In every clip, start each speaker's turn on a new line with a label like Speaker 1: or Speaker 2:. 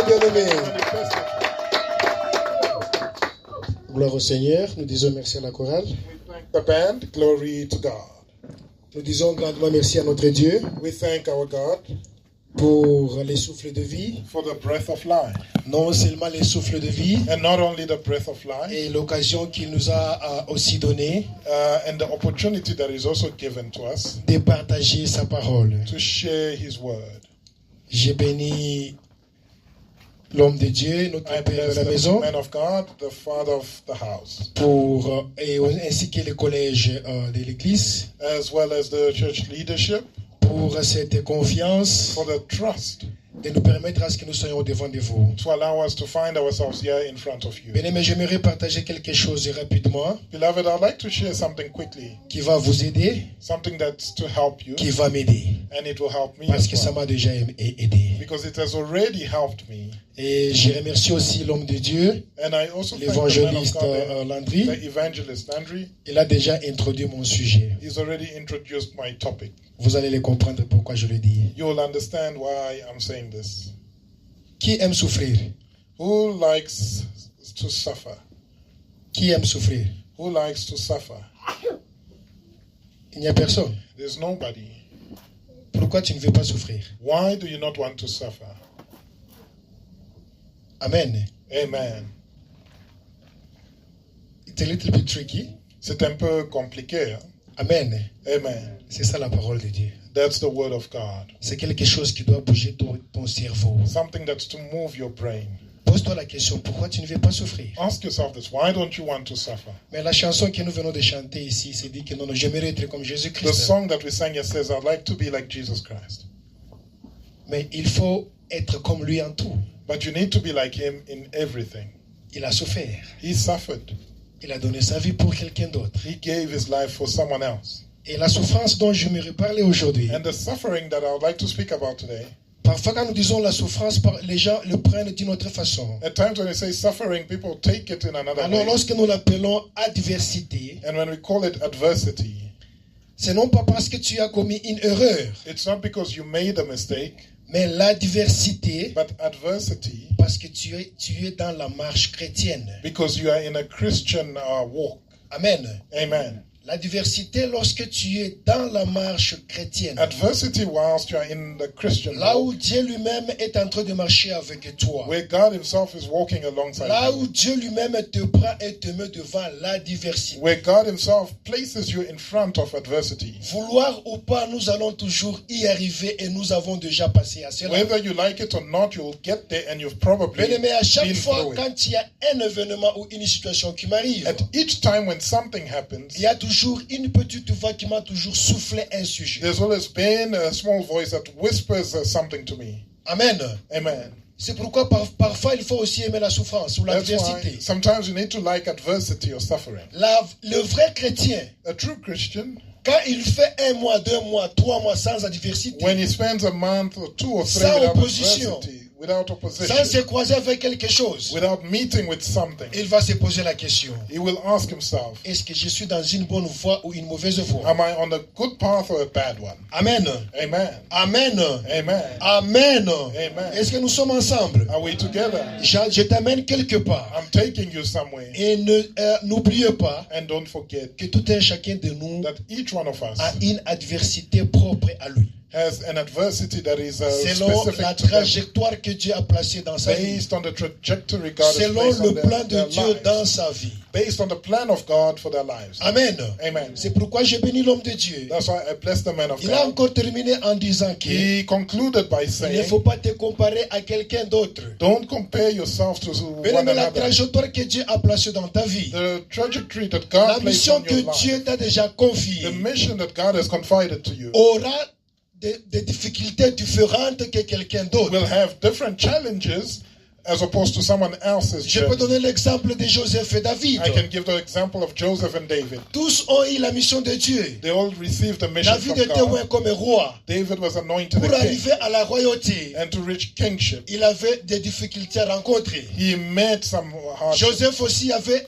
Speaker 1: bien-aimés. Gloire au Seigneur. Nous disons merci à la chorale.
Speaker 2: The band, glory to God.
Speaker 1: Nous disons grandement merci à notre Dieu
Speaker 2: We thank our God
Speaker 1: pour les souffles de vie.
Speaker 2: for the breath of life.
Speaker 1: Non seulement les souffles de vie,
Speaker 2: And not only the breath of life,
Speaker 1: et l'occasion qu'il nous a aussi donnée
Speaker 2: and the opportunity that is also given to us
Speaker 1: de partager sa parole.
Speaker 2: to share His word.
Speaker 1: J'ai béni l'homme de Dieu, notre
Speaker 2: I
Speaker 1: Père de
Speaker 2: bless
Speaker 1: la
Speaker 2: the
Speaker 1: maison,
Speaker 2: man of God, the father of the house,
Speaker 1: ainsi que le collège de l'Église,
Speaker 2: as well as the church leadership,
Speaker 1: pour cette confiance
Speaker 2: for the trust
Speaker 1: de nous permettre à ce que nous soyons devant de vous.
Speaker 2: to allow us to find ourselves here in front of you.
Speaker 1: Bien-aimés, j'aimerais partager quelque chose rapidement
Speaker 2: Beloved, I'd like to share something quickly,
Speaker 1: qui va vous aider,
Speaker 2: something that's to help you,
Speaker 1: qui va m'aider,
Speaker 2: and it will help me
Speaker 1: parce
Speaker 2: as
Speaker 1: que ça
Speaker 2: well,
Speaker 1: m'a déjà aidé.
Speaker 2: because it has already helped me.
Speaker 1: Et je remercie aussi l'homme de Dieu,
Speaker 2: And I also thank the man of
Speaker 1: l'évangéliste
Speaker 2: God,
Speaker 1: Landry.
Speaker 2: the evangelist Landry.
Speaker 1: Il a déjà introduit mon sujet.
Speaker 2: He's already introduced my topic.
Speaker 1: Vous allez le comprendre pourquoi je le dis.
Speaker 2: You'll understand why I'm saying this.
Speaker 1: Qui aime souffrir?
Speaker 2: Who likes to suffer?
Speaker 1: Qui aime souffrir?
Speaker 2: Who likes to suffer?
Speaker 1: Il n'y a personne.
Speaker 2: There's nobody.
Speaker 1: Pourquoi tu ne veux pas souffrir?
Speaker 2: Why do you not want to suffer?
Speaker 1: Amen.
Speaker 2: Amen.
Speaker 1: It's a little bit tricky.
Speaker 2: C'est un peu compliqué. Hein?
Speaker 1: Amen.
Speaker 2: Amen.
Speaker 1: C'est ça la parole de Dieu.
Speaker 2: That's the word of God.
Speaker 1: C'est quelque chose qui doit bouger ton cerveau.
Speaker 2: Something that's to move your brain.
Speaker 1: Pose-toi la question, pourquoi tu ne veux pas souffrir?
Speaker 2: Ask yourself this. Why don't you want to suffer?
Speaker 1: Mais la chanson que nous venons de chanter ici, c'est dit que non, j'aimerais être comme
Speaker 2: The
Speaker 1: Jésus-Christ.
Speaker 2: song that we sang yesterday says, I'd like to be like Jesus Christ.
Speaker 1: Mais il faut être comme lui en tout.
Speaker 2: But you need to be like him in everything.
Speaker 1: Il a souffert.
Speaker 2: He suffered.
Speaker 1: Il a donné sa vie pour quelqu'un d'autre.
Speaker 2: He gave his life for someone else.
Speaker 1: Et la souffrance dont je me parler aujourd'hui,
Speaker 2: And the suffering that I would like to speak about today,
Speaker 1: parfois quand nous disons la souffrance, les gens le prennent d'une autre façon.
Speaker 2: at times when we say suffering, people take it in another
Speaker 1: Alors
Speaker 2: way.
Speaker 1: lorsque nous l'appelons adversité,
Speaker 2: And when we call it adversity,
Speaker 1: ce n'est pas parce que tu as commis une erreur,
Speaker 2: it's not because you made a mistake,
Speaker 1: mais l'adversité,
Speaker 2: but adversity
Speaker 1: parce que tu es dans la marche chrétienne.
Speaker 2: because you are in a Christian walk.
Speaker 1: Amen.
Speaker 2: Amen.
Speaker 1: L'adversité lorsque tu es dans la marche chrétienne.
Speaker 2: Adversity whilst you are in the Christian
Speaker 1: Là où
Speaker 2: walk,
Speaker 1: Dieu lui-même est en train de marcher avec toi.
Speaker 2: where God himself is walking alongside
Speaker 1: Là
Speaker 2: you,
Speaker 1: où Dieu lui-même te prend et te met devant l'adversité.
Speaker 2: where God himself places you in front of adversity.
Speaker 1: Vouloir ou pas, nous allons toujours y arriver et nous avons déjà passé à cela.
Speaker 2: Whether you like it or not, you'll get there and you've probably
Speaker 1: Bien-aimé, à chaque
Speaker 2: been
Speaker 1: fois
Speaker 2: through it.
Speaker 1: quand il y a un événement ou une situation qui m'arrive,
Speaker 2: At each time when something happens,
Speaker 1: il y a toujours une petite voix qui m'a toujours soufflé un sujet.
Speaker 2: there's always been a small voice that whispers something to me.
Speaker 1: Amen.
Speaker 2: Amen.
Speaker 1: C'est pourquoi parfois il faut aussi aimer la souffrance ou
Speaker 2: That's
Speaker 1: l'adversité.
Speaker 2: why sometimes you need to like adversity or suffering.
Speaker 1: Le vrai chrétien,
Speaker 2: A true Christian,
Speaker 1: quand il fait 1 mois, 2 mois, 3 mois sans adversité,
Speaker 2: when he spends a month or 2 or 3
Speaker 1: Sans
Speaker 2: without
Speaker 1: opposition.
Speaker 2: adversity, without
Speaker 1: sans
Speaker 2: opposition,
Speaker 1: se croiser avec quelque chose,
Speaker 2: without meeting with something,
Speaker 1: il va se poser la question.
Speaker 2: he will ask himself,
Speaker 1: Est-ce que je suis dans une bonne voie ou une mauvaise voie?
Speaker 2: am I on a good path or a bad one?
Speaker 1: Amen.
Speaker 2: Amen.
Speaker 1: Amen.
Speaker 2: Amen.
Speaker 1: Amen.
Speaker 2: Amen.
Speaker 1: Est-ce que nous sommes ensemble?
Speaker 2: Are we together?
Speaker 1: Je t'amène quelque part.
Speaker 2: I'm taking you somewhere.
Speaker 1: Et n'oubliez pas
Speaker 2: And don't forget
Speaker 1: que tout un chacun de nous
Speaker 2: that each one of us
Speaker 1: a une adversité propre à lui.
Speaker 2: has an adversity that is
Speaker 1: Selon
Speaker 2: specific
Speaker 1: la
Speaker 2: to them,
Speaker 1: trajectoire que Dieu a placée dans sa vie.
Speaker 2: based on the trajectory God has
Speaker 1: Selon
Speaker 2: placed
Speaker 1: le
Speaker 2: on
Speaker 1: plan de
Speaker 2: their
Speaker 1: Dieu dans
Speaker 2: lives,
Speaker 1: sa vie.
Speaker 2: based on the plan of God for their lives.
Speaker 1: Amen.
Speaker 2: Amen.
Speaker 1: C'est pourquoi j'ai béni l'homme de Dieu.
Speaker 2: That's why I bless the man of
Speaker 1: Il a
Speaker 2: God.
Speaker 1: encore terminé en disant que
Speaker 2: He concluded by
Speaker 1: il ne
Speaker 2: saying,
Speaker 1: faut pas te comparer à quelqu'un d'autre.
Speaker 2: don't compare yourself to
Speaker 1: Mais
Speaker 2: one
Speaker 1: la
Speaker 2: another.
Speaker 1: trajectoire que Dieu a placée dans ta vie,
Speaker 2: The trajectory that
Speaker 1: la
Speaker 2: God placed
Speaker 1: mission
Speaker 2: on
Speaker 1: que
Speaker 2: your
Speaker 1: Dieu
Speaker 2: life,
Speaker 1: t'a déjà
Speaker 2: the
Speaker 1: confiée,
Speaker 2: mission that God has confided to you,
Speaker 1: aura des difficultés différentes que quelqu'un d'autre.
Speaker 2: will have different challenges as opposed to someone else's
Speaker 1: Je peux
Speaker 2: journey.
Speaker 1: donner l'exemple de Joseph et David.
Speaker 2: I can give the example of Joseph and David.
Speaker 1: Tous ont eu la mission de Dieu.
Speaker 2: They all received the mission
Speaker 1: David
Speaker 2: from
Speaker 1: était
Speaker 2: God.
Speaker 1: oint comme roi.
Speaker 2: David was anointed
Speaker 1: Pour
Speaker 2: a king,
Speaker 1: arriver à la royauté,
Speaker 2: and to reach kingship,
Speaker 1: il avait des difficultés à rencontrer.
Speaker 2: he met some hardships.
Speaker 1: Joseph aussi avait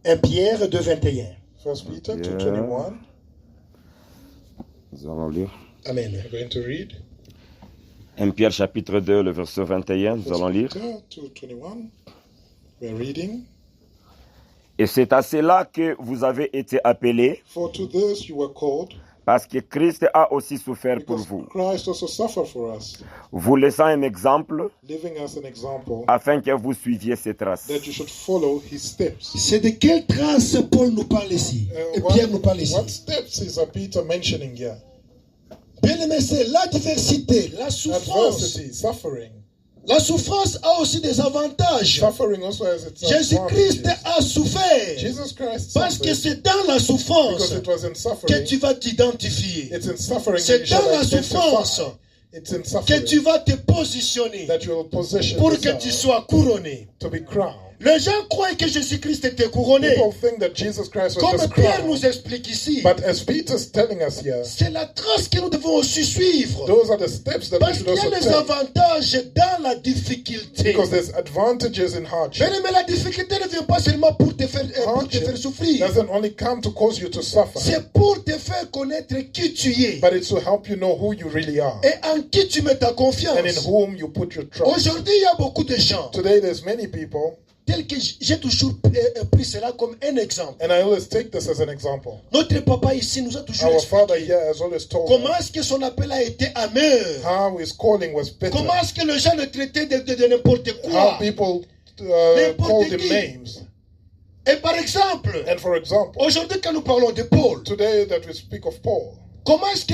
Speaker 1: 1 Pierre 2, 21.
Speaker 2: 1 Peter
Speaker 3: Yeah.
Speaker 2: 2:21.
Speaker 3: Nous allons lire.
Speaker 1: Amen.
Speaker 2: We're going to read.
Speaker 3: 1 Pierre chapitre 2, le verset 21, nous allons lire.
Speaker 2: Peter 2:21. We're reading.
Speaker 3: Et c'est à cela que vous avez été appelés,
Speaker 2: For to this you were called,
Speaker 3: parce que Christ a aussi souffert pour
Speaker 2: because
Speaker 3: vous,
Speaker 2: Christ also suffered for us,
Speaker 3: vous laissant un exemple,
Speaker 2: leaving us an example
Speaker 3: afin que vous suiviez ses traces.
Speaker 2: that you should follow his steps.
Speaker 1: C'est de quelle trace Paul nous parle ici? Et Pierre nous parle ici.
Speaker 2: What steps is Peter mentioning here?
Speaker 1: Bien aimé, c'est l'adversité, la souffrance.
Speaker 2: Adversity, suffering.
Speaker 1: La souffrance a aussi des avantages.
Speaker 2: Suffering also has its
Speaker 1: Jésus-Christ
Speaker 2: advantages.
Speaker 1: a souffert.
Speaker 2: Jesus Christ
Speaker 1: Parce que
Speaker 2: suffered
Speaker 1: c'est dans la souffrance
Speaker 2: because it was in
Speaker 1: que
Speaker 2: suffering.
Speaker 1: tu vas t'identifier.
Speaker 2: It's in suffering that
Speaker 1: C'est
Speaker 2: you shall
Speaker 1: dans la souffrance
Speaker 2: identify. It's in
Speaker 1: que
Speaker 2: suffering
Speaker 1: tu vas te positionner
Speaker 2: that you will position
Speaker 1: pour que tu
Speaker 2: yourself
Speaker 1: sois couronné.
Speaker 2: to be crowned.
Speaker 1: Les gens croient que Jésus-Christ était couronné.
Speaker 2: People think that Jesus Christ was
Speaker 1: Comme
Speaker 2: just
Speaker 1: Pierre
Speaker 2: crowned.
Speaker 1: nous explique ici,
Speaker 2: But as Peter's telling us here,
Speaker 1: c'est la trace que nous devons aussi suivre.
Speaker 2: those are the steps that we
Speaker 1: Parce
Speaker 2: should
Speaker 1: qu'il y a
Speaker 2: also
Speaker 1: les
Speaker 2: take.
Speaker 1: avantages dans la difficulté.
Speaker 2: Because there's advantages in hardship.
Speaker 1: Mais la difficulté ne vient pas seulement pour te faire
Speaker 2: Hardship
Speaker 1: souffrir.
Speaker 2: doesn't only come to cause you to suffer,
Speaker 1: C'est pour te faire connaître qui tu es
Speaker 2: but it's to help you know who you really are
Speaker 1: et en qui tu mets ta
Speaker 2: and in
Speaker 1: confiance.
Speaker 2: whom you put your trust.
Speaker 1: Aujourd'hui, il y a beaucoup de gens
Speaker 2: Today, there's many people,
Speaker 1: tels que j'ai toujours pris cela comme un exemple.
Speaker 2: and I always take this as an example.
Speaker 1: Notre papa ici nous a toujours
Speaker 2: Our father
Speaker 1: expliqué
Speaker 2: here has always told
Speaker 1: comment
Speaker 2: us
Speaker 1: est-ce que son appel a été amer.
Speaker 2: how his calling was better,
Speaker 1: Comment est-ce que les gens le traitaient de n'importe
Speaker 2: how
Speaker 1: quoi.
Speaker 2: people
Speaker 1: N'importe
Speaker 2: called him
Speaker 1: qui.
Speaker 2: names.
Speaker 1: Et par exemple,
Speaker 2: And for example,
Speaker 1: aujourd'hui quand nous parlons de Paul,
Speaker 2: today that we speak of Paul,
Speaker 1: comment est-ce que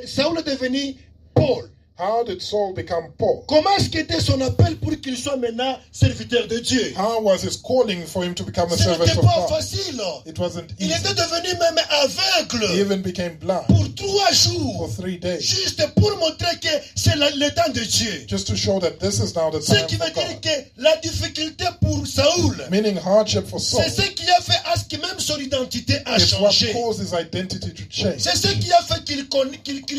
Speaker 1: Saül est devenu Paul?
Speaker 2: how did Saul become Paul?
Speaker 1: Comment est-ce qu'était son appel pour qu'il soit maintenant serviteur de Dieu?
Speaker 2: How was his calling for him to become a
Speaker 1: Ce
Speaker 2: servant
Speaker 1: n'était
Speaker 2: of
Speaker 1: pas
Speaker 2: God?
Speaker 1: facile.
Speaker 2: It wasn't
Speaker 1: Il
Speaker 2: easy.
Speaker 1: était devenu même
Speaker 2: He
Speaker 1: aveugle
Speaker 2: even became blind
Speaker 1: pour 3
Speaker 2: for
Speaker 1: jours.
Speaker 2: 3 days,
Speaker 1: Juste pour montrer que c'est le temps de Dieu.
Speaker 2: just to show that this is now the
Speaker 1: Ce
Speaker 2: time
Speaker 1: qui
Speaker 2: for
Speaker 1: veut dire
Speaker 2: God.
Speaker 1: que la difficulté pour Saül,
Speaker 2: Meaning hardship for Saul.
Speaker 1: c'est ce qui a fait à ce que même son identité a
Speaker 2: It's what
Speaker 1: changé.
Speaker 2: caused his identity to change.
Speaker 1: C'est ce qui a fait qu'il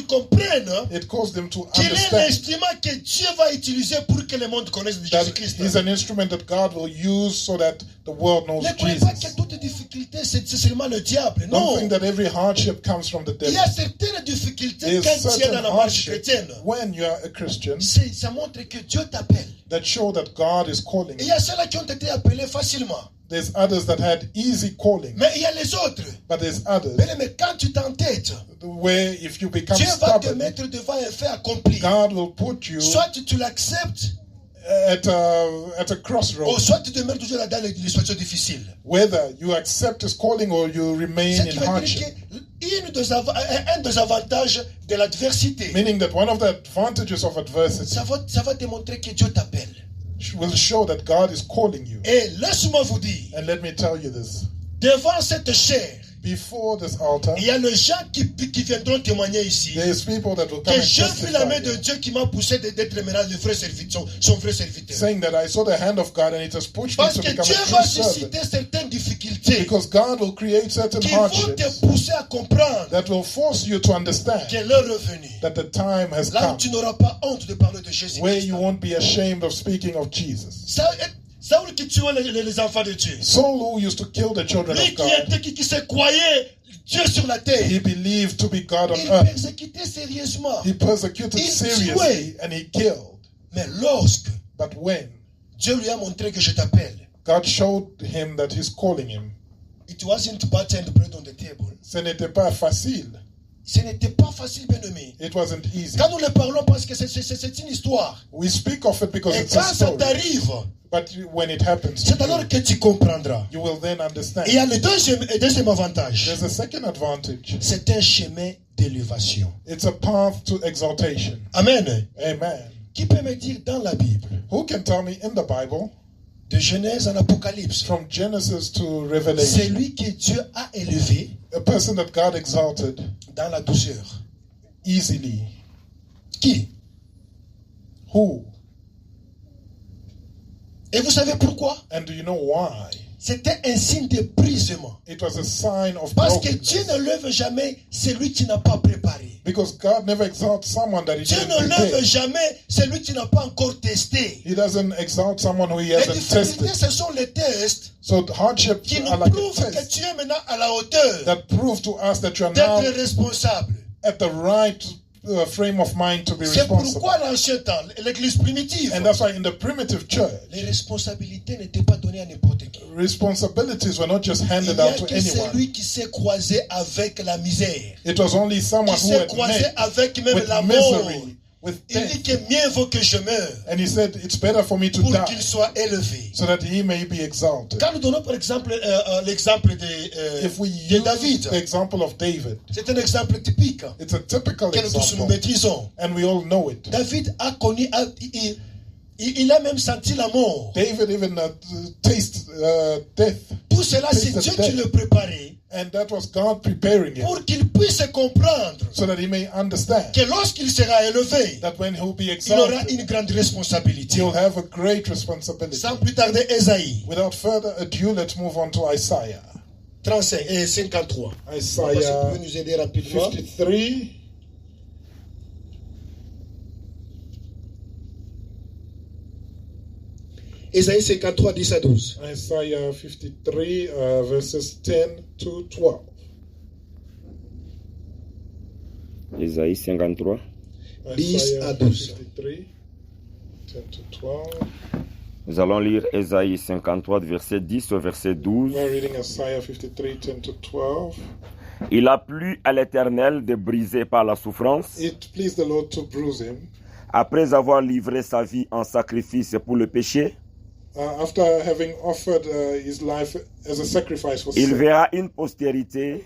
Speaker 1: comprenne
Speaker 2: It caused him to
Speaker 1: qu'il est
Speaker 2: understand
Speaker 1: l'instrument que Dieu va utiliser pour que le monde connaisse
Speaker 2: that
Speaker 1: Jésus-Christ.
Speaker 2: he's an instrument that God will use so that the world knows
Speaker 1: Ne croyez pas que
Speaker 2: Jesus.
Speaker 1: toute difficulté, c'est seulement le diable.
Speaker 2: Don't
Speaker 1: Non.
Speaker 2: think that every hardship comes from the
Speaker 1: Il y
Speaker 2: devil.
Speaker 1: a certaines difficultés
Speaker 2: There's
Speaker 1: quand tu es
Speaker 2: certain
Speaker 1: dans la marche
Speaker 2: hardship
Speaker 1: chrétienne.
Speaker 2: when you are a Christian
Speaker 1: Ça montre que Dieu t'appelle.
Speaker 2: that show that God is calling
Speaker 1: Et il y
Speaker 2: you.
Speaker 1: a ceux-là qui ont été appelés facilement.
Speaker 2: There's others that had easy calling,
Speaker 1: Mais il y a les autres.
Speaker 2: but there's others
Speaker 1: Mais quand tu t'entêtes,
Speaker 2: where if you become
Speaker 1: Dieu va te
Speaker 2: stubborn,
Speaker 1: mettre devant un fait accompli.
Speaker 2: God will put you
Speaker 1: Soit tu l'acceptes,
Speaker 2: at a crossroads.
Speaker 1: ou soit tu te mets toujours dans les situations difficiles.
Speaker 2: Whether you accept his calling or you remain
Speaker 1: Ce
Speaker 2: in
Speaker 1: qui veut dire
Speaker 2: hardship.
Speaker 1: un des avantages de l'adversité,
Speaker 2: Meaning that one of the advantages of adversity
Speaker 1: ça va te montrer que Dieu t'appelle.
Speaker 2: will show that God is calling you.
Speaker 1: Et laisse-moi vous dire,
Speaker 2: And let me tell you this.
Speaker 1: devant cette chair,
Speaker 2: Before this altar,
Speaker 1: il y a les gens qui viendront témoigner ici.
Speaker 2: there's people that will come
Speaker 1: Que
Speaker 2: and
Speaker 1: j'ai vu la main
Speaker 2: testify
Speaker 1: de Dieu qui m'a poussé d'être maintenant le vrai serviteur, son vrai serviteur.
Speaker 2: saying that I saw the hand of God and it has pushed me
Speaker 1: Parce
Speaker 2: to
Speaker 1: que
Speaker 2: become
Speaker 1: Dieu
Speaker 2: a
Speaker 1: va
Speaker 2: true servant.
Speaker 1: susciter certaines difficultés
Speaker 2: Because God will create certain
Speaker 1: qui vont
Speaker 2: hardships
Speaker 1: te pousser à comprendre
Speaker 2: that will force you to understand
Speaker 1: que l'heure est venue.
Speaker 2: that the time has
Speaker 1: Là où
Speaker 2: come
Speaker 1: tu n'auras pas honte de parler de Jésus.
Speaker 2: where you won't be ashamed of speaking of Jesus.
Speaker 1: Saül qui tuait les enfants de Dieu.
Speaker 2: Saul, who used to kill the children
Speaker 1: Lui
Speaker 2: of God,
Speaker 1: qui se croyait Dieu sur la terre.
Speaker 2: he believed to be God on
Speaker 1: Il
Speaker 2: earth.
Speaker 1: persécutait sérieusement.
Speaker 2: He persecuted
Speaker 1: Il
Speaker 2: seriously
Speaker 1: tuait.
Speaker 2: and he killed.
Speaker 1: Mais lorsque
Speaker 2: But when
Speaker 1: Dieu lui a montré que je t'appelle,
Speaker 2: God showed him that he's calling him,
Speaker 1: it wasn't butter and bread on the table.
Speaker 2: ce n'était pas facile.
Speaker 1: Ce n'était pas facile, bien aimé.
Speaker 2: It wasn't easy.
Speaker 1: Quand nous le parlons, parce que c'est une histoire.
Speaker 2: We speak of it because
Speaker 1: Et
Speaker 2: it's a
Speaker 1: quand ça
Speaker 2: story.
Speaker 1: t'arrive,
Speaker 2: But when it happens, to
Speaker 1: c'est alors
Speaker 2: you,
Speaker 1: que tu comprendras.
Speaker 2: you will then understand.
Speaker 1: Et il y a le deuxième avantage.
Speaker 2: There's a second advantage.
Speaker 1: C'est un chemin d'élévation.
Speaker 2: It's a path to exaltation.
Speaker 1: Amen.
Speaker 2: Amen.
Speaker 1: Qui peut me dire dans la Bible,
Speaker 2: Who can tell me in the Bible,
Speaker 1: de Genèse en Apocalypse,
Speaker 2: from Genesis to
Speaker 1: c'est
Speaker 2: Revelation,
Speaker 1: lui que Dieu a élevé
Speaker 2: a person that God exalted
Speaker 1: dans la douceur?
Speaker 2: easily?
Speaker 1: Qui?
Speaker 2: Who?
Speaker 1: Et vous savez pourquoi?
Speaker 2: And do you know why?
Speaker 1: c'était un signe de brisement.
Speaker 2: It was a sign of
Speaker 1: Parce que Dieu
Speaker 2: brokenness.
Speaker 1: ne lève jamais celui qui n'a pas préparé.
Speaker 2: Because God never exalts someone that he
Speaker 1: Dieu
Speaker 2: didn't
Speaker 1: ne lève
Speaker 2: prepare.
Speaker 1: jamais celui qui n'a pas encore testé.
Speaker 2: He doesn't exalt someone who he
Speaker 1: Les
Speaker 2: hasn't
Speaker 1: difficultés,
Speaker 2: tested.
Speaker 1: ce sont les tests
Speaker 2: So hardships
Speaker 1: qui nous
Speaker 2: are like
Speaker 1: prouvent
Speaker 2: a
Speaker 1: que
Speaker 2: test
Speaker 1: tu es maintenant à la hauteur
Speaker 2: that prove to us that you are now
Speaker 1: d'être responsable.
Speaker 2: at the right frame of mind to be
Speaker 1: C'est
Speaker 2: responsible.
Speaker 1: pourquoi l'ancien temps, l'église primitive,
Speaker 2: And that's why in the primitive church,
Speaker 1: les responsabilités n'étaient pas données à n'importe qui.
Speaker 2: responsibilities were not just
Speaker 1: Il
Speaker 2: handed
Speaker 1: n'y a
Speaker 2: out to
Speaker 1: que
Speaker 2: anyone.
Speaker 1: celui qui s'est croisé avec la misère,
Speaker 2: It was only someone
Speaker 1: qui
Speaker 2: who
Speaker 1: s'est
Speaker 2: had
Speaker 1: croisé
Speaker 2: met
Speaker 1: avec même
Speaker 2: with
Speaker 1: la mort.
Speaker 2: misery, with
Speaker 1: Il dit
Speaker 2: death.
Speaker 1: que mieux vaut que je meure
Speaker 2: And he said, it's better for me to
Speaker 1: pour
Speaker 2: die
Speaker 1: qu'il soit élevé.
Speaker 2: so that he may be exalted.
Speaker 1: Quand nous donnons par exemple l'exemple
Speaker 2: If we
Speaker 1: de
Speaker 2: use
Speaker 1: David,
Speaker 2: the example of David,
Speaker 1: c'est un exemple typique
Speaker 2: it's a typical
Speaker 1: que nous tous nous
Speaker 2: example,
Speaker 1: maîtrisons.
Speaker 2: and we all know it.
Speaker 1: David a connu, il a même senti la mort.
Speaker 2: David even tasted death,
Speaker 1: Tout cela, c'est
Speaker 2: tasted
Speaker 1: Dieu qui
Speaker 2: death.
Speaker 1: le préparait
Speaker 2: And that was God preparing him
Speaker 1: pour qu'il puisse comprendre
Speaker 2: so that he may understand
Speaker 1: que lorsqu'il sera élevé,
Speaker 2: that when he'll be
Speaker 1: il aura
Speaker 2: exalted,
Speaker 1: une grande responsabilité.
Speaker 2: he'll have a great responsibility.
Speaker 1: Sans plus tarder, Ésaïe
Speaker 2: Without further ado, let's move on to Isaiah.
Speaker 1: 35 et 53. Si vous
Speaker 2: Isaiah
Speaker 1: pouvez nous aider rapidement.
Speaker 2: 53.
Speaker 1: Ésaïe 53, 10 à 12.
Speaker 2: Isaiah 53, verses 10 to 12.
Speaker 3: Ésaïe 53.
Speaker 1: 10
Speaker 2: Isaiah
Speaker 1: à 12.
Speaker 2: 53, 10 to 12.
Speaker 3: Nous allons lire Ésaïe 53, verset 10 au verset 12.
Speaker 2: We're reading Isaiah 53, 10 to 12.
Speaker 3: Il a plu à l'Éternel de briser par la souffrance,
Speaker 2: It pleased the Lord to bruise him.
Speaker 3: après avoir livré sa vie en sacrifice pour le péché.
Speaker 2: After having offered his life as a sacrifice for
Speaker 3: Il
Speaker 2: sin,
Speaker 3: verra une postérité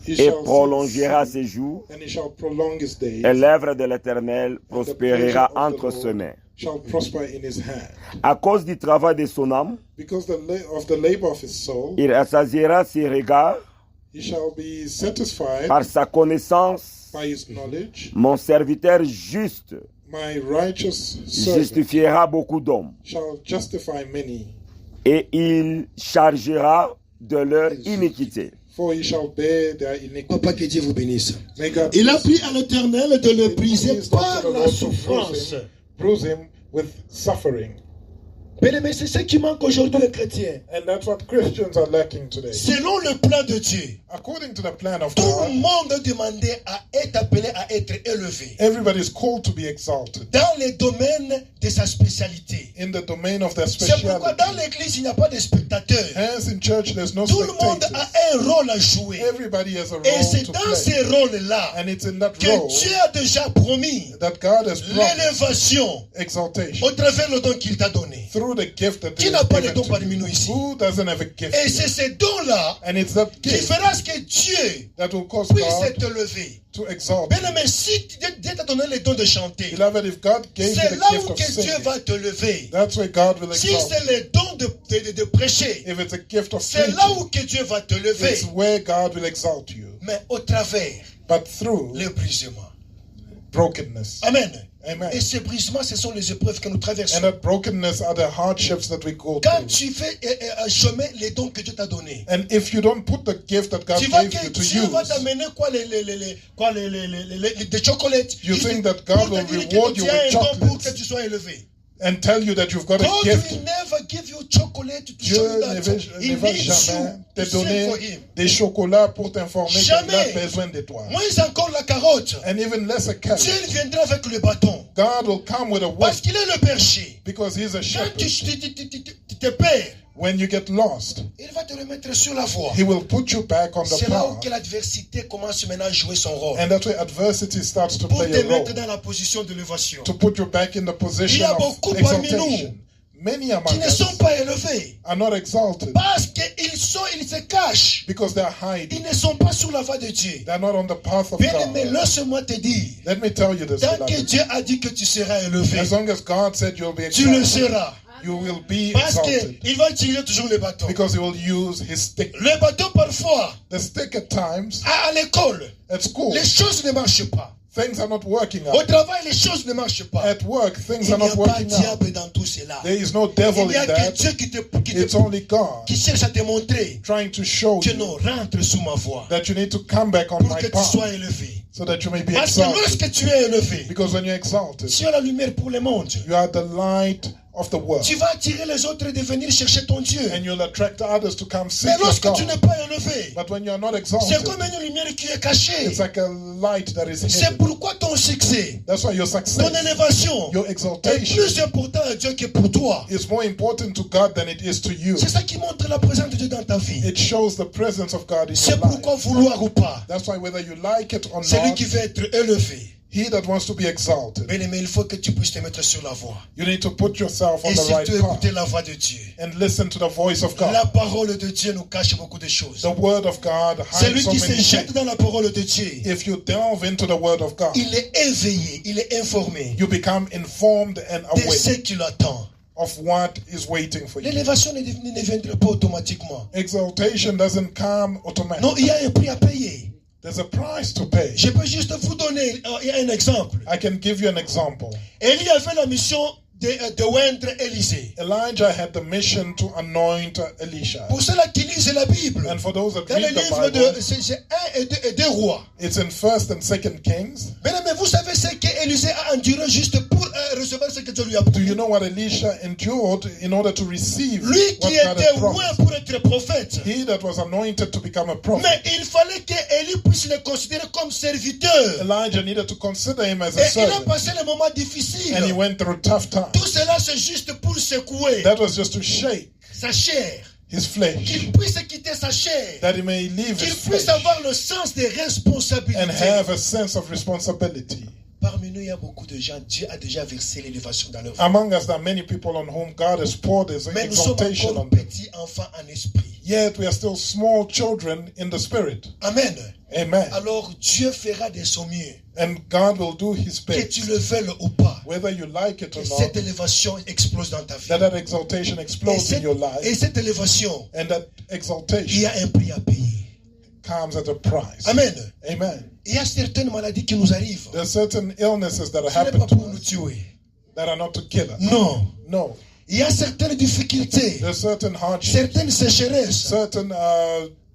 Speaker 2: he
Speaker 3: et
Speaker 2: shall
Speaker 3: prolongera
Speaker 2: see,
Speaker 3: ses jours,
Speaker 2: and he shall prolong his days,
Speaker 3: et l'œuvre de l'Éternel
Speaker 2: and the
Speaker 3: prospérera
Speaker 2: pleasure of the
Speaker 3: entre ses
Speaker 2: Lord
Speaker 3: mains.
Speaker 2: shall prosper in his hand.
Speaker 3: À cause du travail de son âme,
Speaker 2: Because of the labor of his soul,
Speaker 3: il rassasiera ses regards
Speaker 2: he shall be satisfied
Speaker 3: par sa connaissance.
Speaker 2: by his knowledge.
Speaker 3: Mon serviteur juste
Speaker 2: My righteous servant
Speaker 3: justifiera beaucoup d'hommes,
Speaker 2: shall justify many,
Speaker 3: et il chargera de leur iniquité.
Speaker 2: for he shall bear their iniquity.
Speaker 1: Papa, que Dieu vous bénisse.
Speaker 2: May God
Speaker 1: Il a pris à l'Éternel de le briser
Speaker 2: please
Speaker 1: par
Speaker 2: the
Speaker 1: la
Speaker 2: Lord to
Speaker 1: souffrance.
Speaker 2: bruise him with suffering.
Speaker 1: Bien-aimé, c'est ce qui manque aujourd'hui les chrétiens.
Speaker 2: And that's what Christians are lacking today.
Speaker 1: Selon le plan de Dieu,
Speaker 2: According to the plan of
Speaker 1: tout
Speaker 2: God,
Speaker 1: le monde est demandé à être appelé à être élevé
Speaker 2: everybody is called to be exalted
Speaker 1: dans les domaines de sa spécialité.
Speaker 2: in the domain of their
Speaker 1: C'est pourquoi
Speaker 2: speciality.
Speaker 1: dans l'église, il n'y a pas de spectateurs.
Speaker 2: Hence, in church, there's no
Speaker 1: Tout le monde
Speaker 2: spectators.
Speaker 1: a un rôle à jouer.
Speaker 2: Everybody has a
Speaker 1: Et
Speaker 2: role
Speaker 1: c'est
Speaker 2: to
Speaker 1: dans
Speaker 2: play.
Speaker 1: ces rôles-là
Speaker 2: And it's in that
Speaker 1: que
Speaker 2: role
Speaker 1: Dieu a déjà promis
Speaker 2: that God has promised
Speaker 1: l'élévation
Speaker 2: exaltation
Speaker 1: au travers le don qu'il t'a donné.
Speaker 2: through the gift that
Speaker 1: Qui
Speaker 2: He
Speaker 1: n'a
Speaker 2: has
Speaker 1: pas de
Speaker 2: given
Speaker 1: don
Speaker 2: to
Speaker 1: parmi
Speaker 2: you.
Speaker 1: nous ici?
Speaker 2: Who doesn't have a gift?
Speaker 1: Et c'est ces dons-là
Speaker 2: And it's that
Speaker 1: qui
Speaker 2: gift
Speaker 1: fera ce que Dieu
Speaker 2: that will cause
Speaker 1: puisse
Speaker 2: God
Speaker 1: t'élever.
Speaker 2: to exalt
Speaker 1: Bien
Speaker 2: you.
Speaker 1: aimé, si Dieu t'a donné le don de chanter,
Speaker 2: Beloved, if God gave you
Speaker 1: c'est
Speaker 2: the
Speaker 1: là
Speaker 2: gift
Speaker 1: où
Speaker 2: of
Speaker 1: que Dieu
Speaker 2: singing,
Speaker 1: va te lever.
Speaker 2: that's where God will
Speaker 1: Si
Speaker 2: exalt
Speaker 1: c'est
Speaker 2: you.
Speaker 1: le don de prêcher,
Speaker 2: If it's a gift of
Speaker 1: c'est là
Speaker 2: preaching,
Speaker 1: où que Dieu va te lever.
Speaker 2: it's where God will exalt you.
Speaker 1: Mais au travers
Speaker 2: But through
Speaker 1: le brisement.
Speaker 2: brokenness.
Speaker 1: Amen.
Speaker 2: Amen.
Speaker 1: Et ces brisements, ce sont les épreuves que nous traversons.
Speaker 2: And that brokenness are the hardships that we go
Speaker 1: Quand
Speaker 2: through.
Speaker 1: tu fais chômer les dons que Dieu t'a donnés,
Speaker 2: And if you don't put the gift that God
Speaker 1: tu vas
Speaker 2: gave
Speaker 1: que
Speaker 2: you to
Speaker 1: Dieu va
Speaker 2: use,
Speaker 1: t'amener des chocolates.
Speaker 2: You think that
Speaker 1: Pour
Speaker 2: God
Speaker 1: te
Speaker 2: will
Speaker 1: dire que
Speaker 2: reward
Speaker 1: tu
Speaker 2: you
Speaker 1: as
Speaker 2: with
Speaker 1: un don pour que
Speaker 2: chocolates
Speaker 1: tu sois élevé.
Speaker 2: and tell you that you've got a
Speaker 1: God
Speaker 2: gift.
Speaker 1: will never give you chocolate to
Speaker 2: Dieu
Speaker 1: show you
Speaker 2: ne
Speaker 1: that
Speaker 2: va,
Speaker 1: He
Speaker 2: ne va
Speaker 1: needs
Speaker 2: jamais
Speaker 1: you
Speaker 2: te
Speaker 1: to sing
Speaker 2: donner
Speaker 1: for Him.
Speaker 2: des chocolats pour t'informer qu'il
Speaker 1: Jamais.
Speaker 2: a besoin de toi.
Speaker 1: Moins encore la carotte.
Speaker 2: And even less a
Speaker 1: Dieu
Speaker 2: carrot.
Speaker 1: viendra avec le bâton.
Speaker 2: God will come with a
Speaker 1: Parce
Speaker 2: whip
Speaker 1: qu'il est le berger.
Speaker 2: because He's a
Speaker 1: Quand
Speaker 2: shepherd.
Speaker 1: tu te perds,
Speaker 2: When you get lost,
Speaker 1: il va te remettre sur la voie.
Speaker 2: He will put you back on the
Speaker 1: C'est là où
Speaker 2: path.
Speaker 1: que l'adversité commence maintenant à jouer son rôle.
Speaker 2: And that's where adversity starts to
Speaker 1: Pour
Speaker 2: play
Speaker 1: te
Speaker 2: a role.
Speaker 1: mettre dans la position d'élévation.
Speaker 2: To put you back in the
Speaker 1: Il y
Speaker 2: position
Speaker 1: a
Speaker 2: of
Speaker 1: beaucoup parmi
Speaker 2: exaltation. Many
Speaker 1: Qui
Speaker 2: among
Speaker 1: ne
Speaker 2: us
Speaker 1: sont pas élevés.
Speaker 2: are not exalted
Speaker 1: Parce qu'ils se cachent.
Speaker 2: because they're hiding.
Speaker 1: Ils ne sont pas sur la voie de Dieu.
Speaker 2: They're not on the path of
Speaker 1: Bien aimé,
Speaker 2: God.
Speaker 1: laisse-moi te dire.
Speaker 2: Let me tell you this,
Speaker 1: Tant que
Speaker 2: beloved.
Speaker 1: Dieu a dit que tu seras élevé,
Speaker 2: As long as God said you'll be
Speaker 1: tu le
Speaker 2: exalted,
Speaker 1: seras.
Speaker 2: you will be
Speaker 1: Parce
Speaker 2: exalted
Speaker 1: qu'il va utiliser toujours le bâton.
Speaker 2: because He will use His stick.
Speaker 1: Le bâton, parfois,
Speaker 2: The stick at times
Speaker 1: à l'école,
Speaker 2: at school,
Speaker 1: les choses ne marchent pas.
Speaker 2: Things are not working
Speaker 1: Au
Speaker 2: out.
Speaker 1: travail, les choses ne marchent pas.
Speaker 2: At work, things
Speaker 1: Il
Speaker 2: are
Speaker 1: n'y
Speaker 2: not
Speaker 1: a pas
Speaker 2: working out.
Speaker 1: diable dans tout cela.
Speaker 2: There is no devil
Speaker 1: Il n'y a
Speaker 2: in
Speaker 1: que
Speaker 2: that.
Speaker 1: Dieu
Speaker 2: It's only God
Speaker 1: qui cherche à te montrer
Speaker 2: trying to show
Speaker 1: que
Speaker 2: you
Speaker 1: non, rentre sous ma voie
Speaker 2: that you need to come back on
Speaker 1: pour
Speaker 2: my
Speaker 1: que tu
Speaker 2: path
Speaker 1: sois élevé.
Speaker 2: so that you may be
Speaker 1: Parce que
Speaker 2: exalted.
Speaker 1: lorsque tu es élevé,
Speaker 2: Because when you're exalted,
Speaker 1: tu es la lumière pour le monde.
Speaker 2: you are the light of the world.
Speaker 1: Tu vas attirer les autres de venir chercher ton Dieu.
Speaker 2: And you'll attract others to come seek
Speaker 1: Mais
Speaker 2: your
Speaker 1: lorsque tu
Speaker 2: God.
Speaker 1: n'es pas élevé,
Speaker 2: But when you're not
Speaker 1: c'est
Speaker 2: exalted,
Speaker 1: comme une lumière qui est cachée.
Speaker 2: it's like a light that is
Speaker 1: C'est
Speaker 2: hidden.
Speaker 1: pourquoi ton succès,
Speaker 2: That's why your
Speaker 1: ton
Speaker 2: success,
Speaker 1: élévation
Speaker 2: your
Speaker 1: est
Speaker 2: exaltation
Speaker 1: plus important à Dieu que pour toi.
Speaker 2: is more important to God than it is to you.
Speaker 1: C'est ça qui montre la présence de Dieu dans ta vie.
Speaker 2: It shows the presence of God in
Speaker 1: C'est
Speaker 2: your life.
Speaker 1: pourquoi vouloir ou pas,
Speaker 2: That's why whether you like it or
Speaker 1: celui
Speaker 2: not,
Speaker 1: qui veut être élevé,
Speaker 2: he that wants to be exalted,
Speaker 1: bien-aimé, il faut que tu puisses te mettre sur la voie.
Speaker 2: you need to put yourself on
Speaker 1: Et
Speaker 2: the right
Speaker 1: surtout écouter
Speaker 2: path
Speaker 1: la voix de Dieu.
Speaker 2: and listen to the voice of God.
Speaker 1: La parole de Dieu nous cache beaucoup de choses.
Speaker 2: The word of God hides
Speaker 1: Celui
Speaker 2: so
Speaker 1: qui se
Speaker 2: many
Speaker 1: jette
Speaker 2: things.
Speaker 1: dans la parole de Dieu,
Speaker 2: If you delve into the word of God,
Speaker 1: il est éveillé, il est informé
Speaker 2: you become informed and
Speaker 1: de
Speaker 2: aware
Speaker 1: ce qui l'attend.
Speaker 2: of what is waiting for you.
Speaker 1: L'élévation ne viendra pas automatiquement.
Speaker 2: Exaltation doesn't come
Speaker 1: Non,
Speaker 2: automatically.
Speaker 1: il y a un prix à payer.
Speaker 2: There's a price to pay.
Speaker 1: Je peux juste vous donner un exemple.
Speaker 2: I can give you an example.
Speaker 1: Élie avait la mission de oindre Élisée.
Speaker 2: Elijah had the mission to anoint Elisha.
Speaker 1: Pour ceux-là qui lisent la Bible,
Speaker 2: And for those that
Speaker 1: dans le
Speaker 2: read the
Speaker 1: livre
Speaker 2: Bible,
Speaker 1: de c'est 1 et 2 rois.
Speaker 2: it's in 1st and 2nd Kings.
Speaker 1: Mais vous savez ce qu'Élisée a enduré juste pour recevoir ce que Dieu lui a
Speaker 2: Do
Speaker 1: promis.
Speaker 2: you know what Elisha endured in order to receive
Speaker 1: Lui
Speaker 2: what
Speaker 1: qui
Speaker 2: God
Speaker 1: était
Speaker 2: had
Speaker 1: loin
Speaker 2: promised?
Speaker 1: pour être prophète.
Speaker 2: He that was anointed to become a prophet.
Speaker 1: Mais il fallait qu'Élie puisse le considérer comme serviteur.
Speaker 2: Elijah needed to consider him as
Speaker 1: Et
Speaker 2: a
Speaker 1: il a
Speaker 2: servant.
Speaker 1: passé les moments difficiles.
Speaker 2: And he went through tough times.
Speaker 1: Tout cela, c'est juste pour secouer
Speaker 2: That was just to shake
Speaker 1: sa chair.
Speaker 2: his flesh,
Speaker 1: Qu'il puisse quitter sa chair.
Speaker 2: that he may leave
Speaker 1: Qu'il
Speaker 2: his
Speaker 1: puisse
Speaker 2: flesh
Speaker 1: avoir le sens des responsabilités.
Speaker 2: and have a sense of responsibility.
Speaker 1: Parmi nous, il y a beaucoup de gens, Dieu a déjà versé l'élévation dans leur vie.
Speaker 2: Among us, there are many people on whom God has poured his
Speaker 1: Mais nous sommes
Speaker 2: exaltation
Speaker 1: encore
Speaker 2: on them.
Speaker 1: petits enfants en esprit.
Speaker 2: Yet we are still small children in the spirit.
Speaker 1: Amen.
Speaker 2: Amen.
Speaker 1: Alors Dieu fera de son mieux.
Speaker 2: And God will do his
Speaker 1: Que
Speaker 2: best,
Speaker 1: tu le veuilles ou pas.
Speaker 2: whether you like it
Speaker 1: Que
Speaker 2: or
Speaker 1: cette
Speaker 2: not,
Speaker 1: élévation explose dans ta vie.
Speaker 2: that exaltation explodes in your
Speaker 1: Et
Speaker 2: life,
Speaker 1: cette élévation,
Speaker 2: and that
Speaker 1: il y
Speaker 2: exaltation
Speaker 1: a un prix à payer.
Speaker 2: comes at a price.
Speaker 1: Amen.
Speaker 2: Amen.
Speaker 1: Il y a certaines maladies qui nous arrivent.
Speaker 2: There are certain illnesses that
Speaker 1: Ce n'est
Speaker 2: happen
Speaker 1: pas
Speaker 2: to
Speaker 1: pour nous
Speaker 2: us
Speaker 1: tuer.
Speaker 2: that are not to kill us.
Speaker 1: Non.
Speaker 2: No.
Speaker 1: Il y a certaines difficultés,
Speaker 2: There are certain hardships,
Speaker 1: certaines sécheresses.
Speaker 2: certain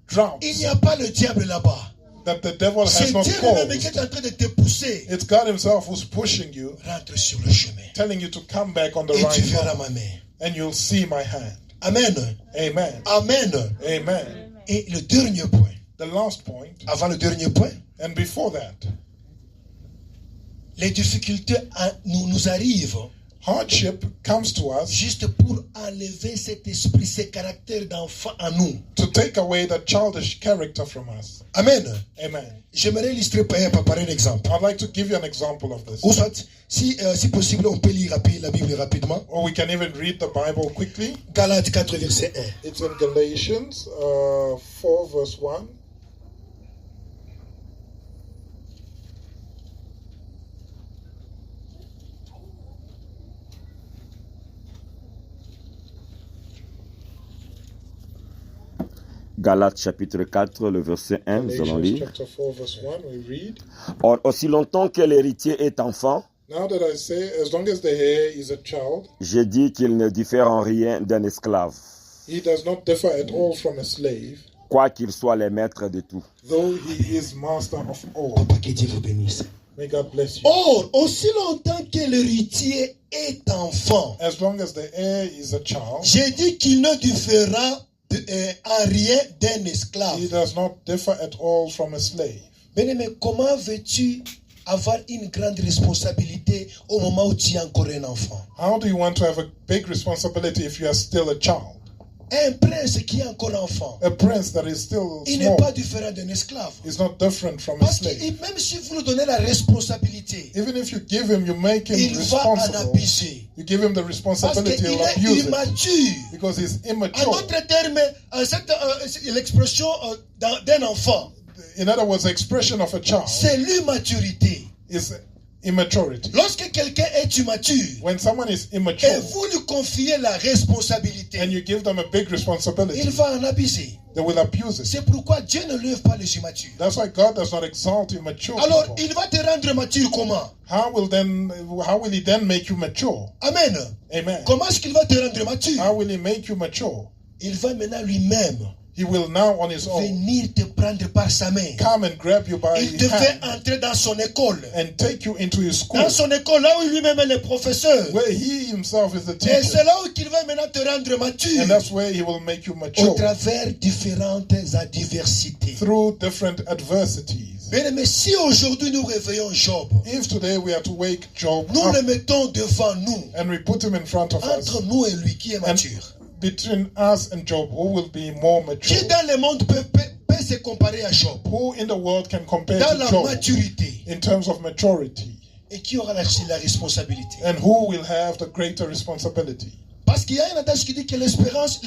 Speaker 2: droughts
Speaker 1: Il n'y a pas le diable là-bas.
Speaker 2: that the devil has
Speaker 1: C'est
Speaker 2: not
Speaker 1: Dieu lui-même qui
Speaker 2: caused.
Speaker 1: est en train de te pousser.
Speaker 2: It's God himself who's pushing you,
Speaker 1: Rentre sur le chemin.
Speaker 2: telling you to come back on the
Speaker 1: Et tu
Speaker 2: right
Speaker 1: verras
Speaker 2: path,
Speaker 1: ma main.
Speaker 2: and you'll see my hand.
Speaker 1: Amen.
Speaker 2: Amen.
Speaker 1: Amen.
Speaker 2: Amen.
Speaker 1: Et le dernier point,
Speaker 2: The last point,
Speaker 1: avant le dernier point,
Speaker 2: and before that,
Speaker 1: les difficultés nous arrivent
Speaker 2: hardship comes to us
Speaker 1: juste pour enlever cet esprit, ce caractère d'enfant en nous.
Speaker 2: to take away the childish character from us.
Speaker 1: Amen.
Speaker 2: Amen.
Speaker 1: J'aimerais illustrer par un exemple.
Speaker 2: I'd like to give you an example of this.
Speaker 1: Ou soit, si possible, on peut lire la Bible rapidement.
Speaker 2: Or we can even read the Bible quickly.
Speaker 1: Galates 4, verset 1.
Speaker 2: It's in Galatians 4, verse 1.
Speaker 3: Galates chapitre 4, le verset 1, nous allons
Speaker 2: Galatians
Speaker 3: lire.
Speaker 2: chapter 4, verse 1, we read.
Speaker 3: Or, aussi longtemps que l'héritier est enfant,
Speaker 2: Now that I say, as long as the heir is a child,
Speaker 3: je dis qu'il ne diffère en rien d'un esclave,
Speaker 2: he does not differ at all from a slave,
Speaker 3: quoiqu'il soit le maître de tout.
Speaker 2: though he is master of all.
Speaker 1: Papa, que Dieu vous bénisse.
Speaker 2: May God bless you.
Speaker 1: Or, aussi longtemps que l'héritier est enfant,
Speaker 2: As long as the heir is a child,
Speaker 1: j'ai dit qu'il ne différera en rien d'un
Speaker 2: he
Speaker 1: esclave.
Speaker 2: does not differ at all from a slave.
Speaker 1: Bien-aimé, comment veux-tu avoir une grande responsabilité au moment où tu es encore un enfant?
Speaker 2: How do you want to have a big responsibility if you are still a child?
Speaker 1: Un prince qui est encore enfant,
Speaker 2: A prince that is still
Speaker 1: il n'est
Speaker 2: small
Speaker 1: pas différent d'un esclave.
Speaker 2: is not different from a
Speaker 1: Parce que
Speaker 2: slave.
Speaker 1: même si vous lui donnez la responsabilité,
Speaker 2: Even if you give him, you make him
Speaker 1: il va en
Speaker 2: responsible.
Speaker 1: abuser.
Speaker 2: You give him the
Speaker 1: Parce
Speaker 2: responsibility,
Speaker 1: qu'il
Speaker 2: he'll
Speaker 1: est
Speaker 2: abuse it
Speaker 1: immature.
Speaker 2: because he's
Speaker 1: En
Speaker 2: immature.
Speaker 1: d'autres termes, l'expression d'un enfant,
Speaker 2: In other words, the expression of a child
Speaker 1: c'est l'immaturité.
Speaker 2: is immaturity.
Speaker 1: Lorsque quelqu'un est immature
Speaker 2: When someone is
Speaker 1: et
Speaker 2: immature
Speaker 1: vous lui confiez la responsabilité,
Speaker 2: and you give them a big responsibility,
Speaker 1: il va en abuser.
Speaker 2: they will abuse it.
Speaker 1: C'est pourquoi Dieu ne lève pas les immatures.
Speaker 2: That's why God does not exalt immature
Speaker 1: Alors,
Speaker 2: people.
Speaker 1: il va te rendre mature comment?
Speaker 2: How will he then make you mature?
Speaker 1: Amen.
Speaker 2: Amen.
Speaker 1: Comment est-ce qu'il va te rendre
Speaker 2: How
Speaker 1: mature?
Speaker 2: will he make you mature?
Speaker 1: Il va maintenant lui-même
Speaker 2: He will now on his own
Speaker 1: venir te prendre par sa main.
Speaker 2: come and grab you by
Speaker 1: Il te
Speaker 2: the
Speaker 1: fait
Speaker 2: hand
Speaker 1: entrer dans son école.
Speaker 2: and take you into his school,
Speaker 1: Dans son école, là où lui-même est le professeur.
Speaker 2: where he himself is the
Speaker 1: Et
Speaker 2: teacher.
Speaker 1: c'est là où il va maintenant te rendre mature.
Speaker 2: And that's where he will make you
Speaker 1: Au
Speaker 2: mature
Speaker 1: travers différentes adversités.
Speaker 2: through different adversities.
Speaker 1: Bien aimé, si aujourd'hui nous réveillons Job,
Speaker 2: If today we are to wake Job
Speaker 1: nous
Speaker 2: up
Speaker 1: le mettons devant nous,
Speaker 2: and we put him in front of us,
Speaker 1: entre nous et lui qui est mature.
Speaker 2: between us and Job, who will be more
Speaker 1: Qui
Speaker 2: mature?
Speaker 1: dans le monde peut se comparer à Job
Speaker 2: Who in the world can compare
Speaker 1: dans
Speaker 2: to
Speaker 1: la
Speaker 2: Job
Speaker 1: maturité
Speaker 2: in terms of maturity?
Speaker 1: et qui aura la responsabilité?
Speaker 2: And who will have the greater responsibility?
Speaker 1: Parce qu'il y a un adage qui dit que l'expérience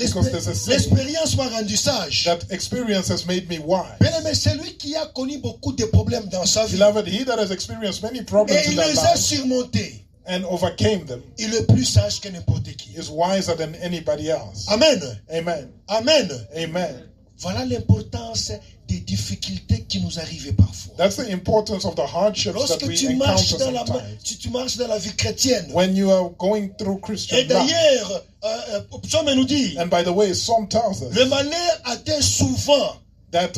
Speaker 1: m'a rendu sage.
Speaker 2: That experience has made me wise.
Speaker 1: Bien aimé, celui qui a connu beaucoup de problèmes dans sa vie
Speaker 2: Beloved, he that has experienced many
Speaker 1: et
Speaker 2: problems in
Speaker 1: il
Speaker 2: their
Speaker 1: les a
Speaker 2: life
Speaker 1: surmontés,
Speaker 2: and overcame them
Speaker 1: il est plus sage que n'importe qui.
Speaker 2: is wiser than anybody else.
Speaker 1: Amen.
Speaker 2: Amen.
Speaker 1: Amen.
Speaker 2: Amen.
Speaker 1: Voilà l'importance des difficultés qui nous arrivent parfois.
Speaker 2: That's the importance of the hardships that
Speaker 1: Lorsque
Speaker 2: we
Speaker 1: tu marches
Speaker 2: encounter
Speaker 1: dans la,
Speaker 2: sometimes.
Speaker 1: tu marches dans la vie chrétienne.
Speaker 2: When you are going through Christian
Speaker 1: Et
Speaker 2: life.
Speaker 1: d'ailleurs, Psaume nous dit,
Speaker 2: And by the way, Psalm tells us
Speaker 1: le malheur atteint souvent
Speaker 2: that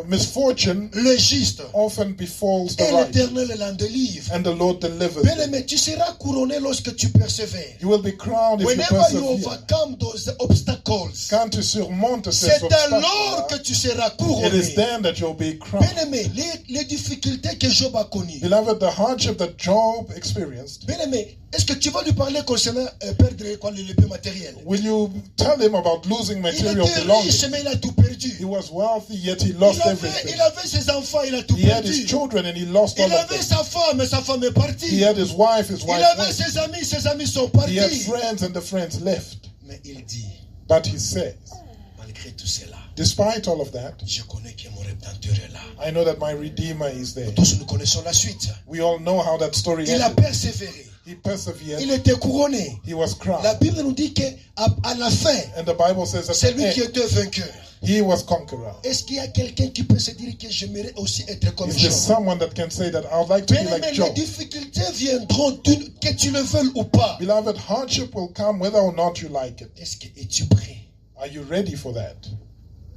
Speaker 2: misfortune
Speaker 1: le juste
Speaker 2: often befalls the
Speaker 1: et
Speaker 2: righteous,
Speaker 1: l'Éternel l'en délivre.
Speaker 2: and the Lord delivers
Speaker 1: Bien
Speaker 2: them.
Speaker 1: aimé, tu seras couronné lorsque tu persévères.
Speaker 2: You will be crowned if you
Speaker 1: Whenever you
Speaker 2: persevere.
Speaker 1: overcome those obstacles,
Speaker 2: Quand tu surmontes ces
Speaker 1: c'est alors
Speaker 2: obstacles,
Speaker 1: que tu seras
Speaker 2: it is
Speaker 1: couronné.
Speaker 2: then that you'll be crowned.
Speaker 1: Bien aimé, les difficultés que Job a connues.
Speaker 2: Beloved, the hardship that Job experienced,
Speaker 1: Bien aimé, est-ce que tu vas lui parler concernant perdre les biens matériels?
Speaker 2: will you tell him about losing
Speaker 1: Il
Speaker 2: material
Speaker 1: était riche,
Speaker 2: belongings?
Speaker 1: mais il a tout perdu.
Speaker 2: He was wealthy, yet he lost everything.
Speaker 1: Il avait ses enfants, il a tout
Speaker 2: He had his
Speaker 1: perdu.
Speaker 2: children and he lost all
Speaker 1: Il
Speaker 2: of
Speaker 1: avait
Speaker 2: them.
Speaker 1: sa femme, mais sa femme est
Speaker 2: He
Speaker 1: partie.
Speaker 2: had his wife
Speaker 1: Il
Speaker 2: went.
Speaker 1: avait ses amis sont
Speaker 2: He had
Speaker 1: partis.
Speaker 2: friends and the friends left.
Speaker 1: Mais il dit,
Speaker 2: But he says,
Speaker 1: malgré tout cela,
Speaker 2: despite all of that,
Speaker 1: je connais que mon Rédempteur est là.
Speaker 2: I know that my Redeemer is there.
Speaker 1: Tous nous connaissons la suite.
Speaker 2: We all know how that story
Speaker 1: Il a
Speaker 2: ended.
Speaker 1: persévéré.
Speaker 2: He persevered.
Speaker 1: Il était couronné.
Speaker 2: He was
Speaker 1: La
Speaker 2: crowned.
Speaker 1: Bible nous dit qu'à la fin,
Speaker 2: And the Bible says that
Speaker 1: c'est lui qui
Speaker 2: end,
Speaker 1: était vainqueur.
Speaker 2: he was conqueror.
Speaker 1: Est-ce qu'il y a quelqu'un qui peut se dire que j'aimerais aussi être comme
Speaker 2: Is there
Speaker 1: Job?
Speaker 2: someone that can say that I would like to be
Speaker 1: Bien
Speaker 2: like
Speaker 1: aimé, les
Speaker 2: Job?
Speaker 1: difficultés viendront que tu le veuilles ou pas.
Speaker 2: Beloved, hardship will come whether or not you like it.
Speaker 1: Est-ce que es-tu prêt
Speaker 2: Are you ready for that?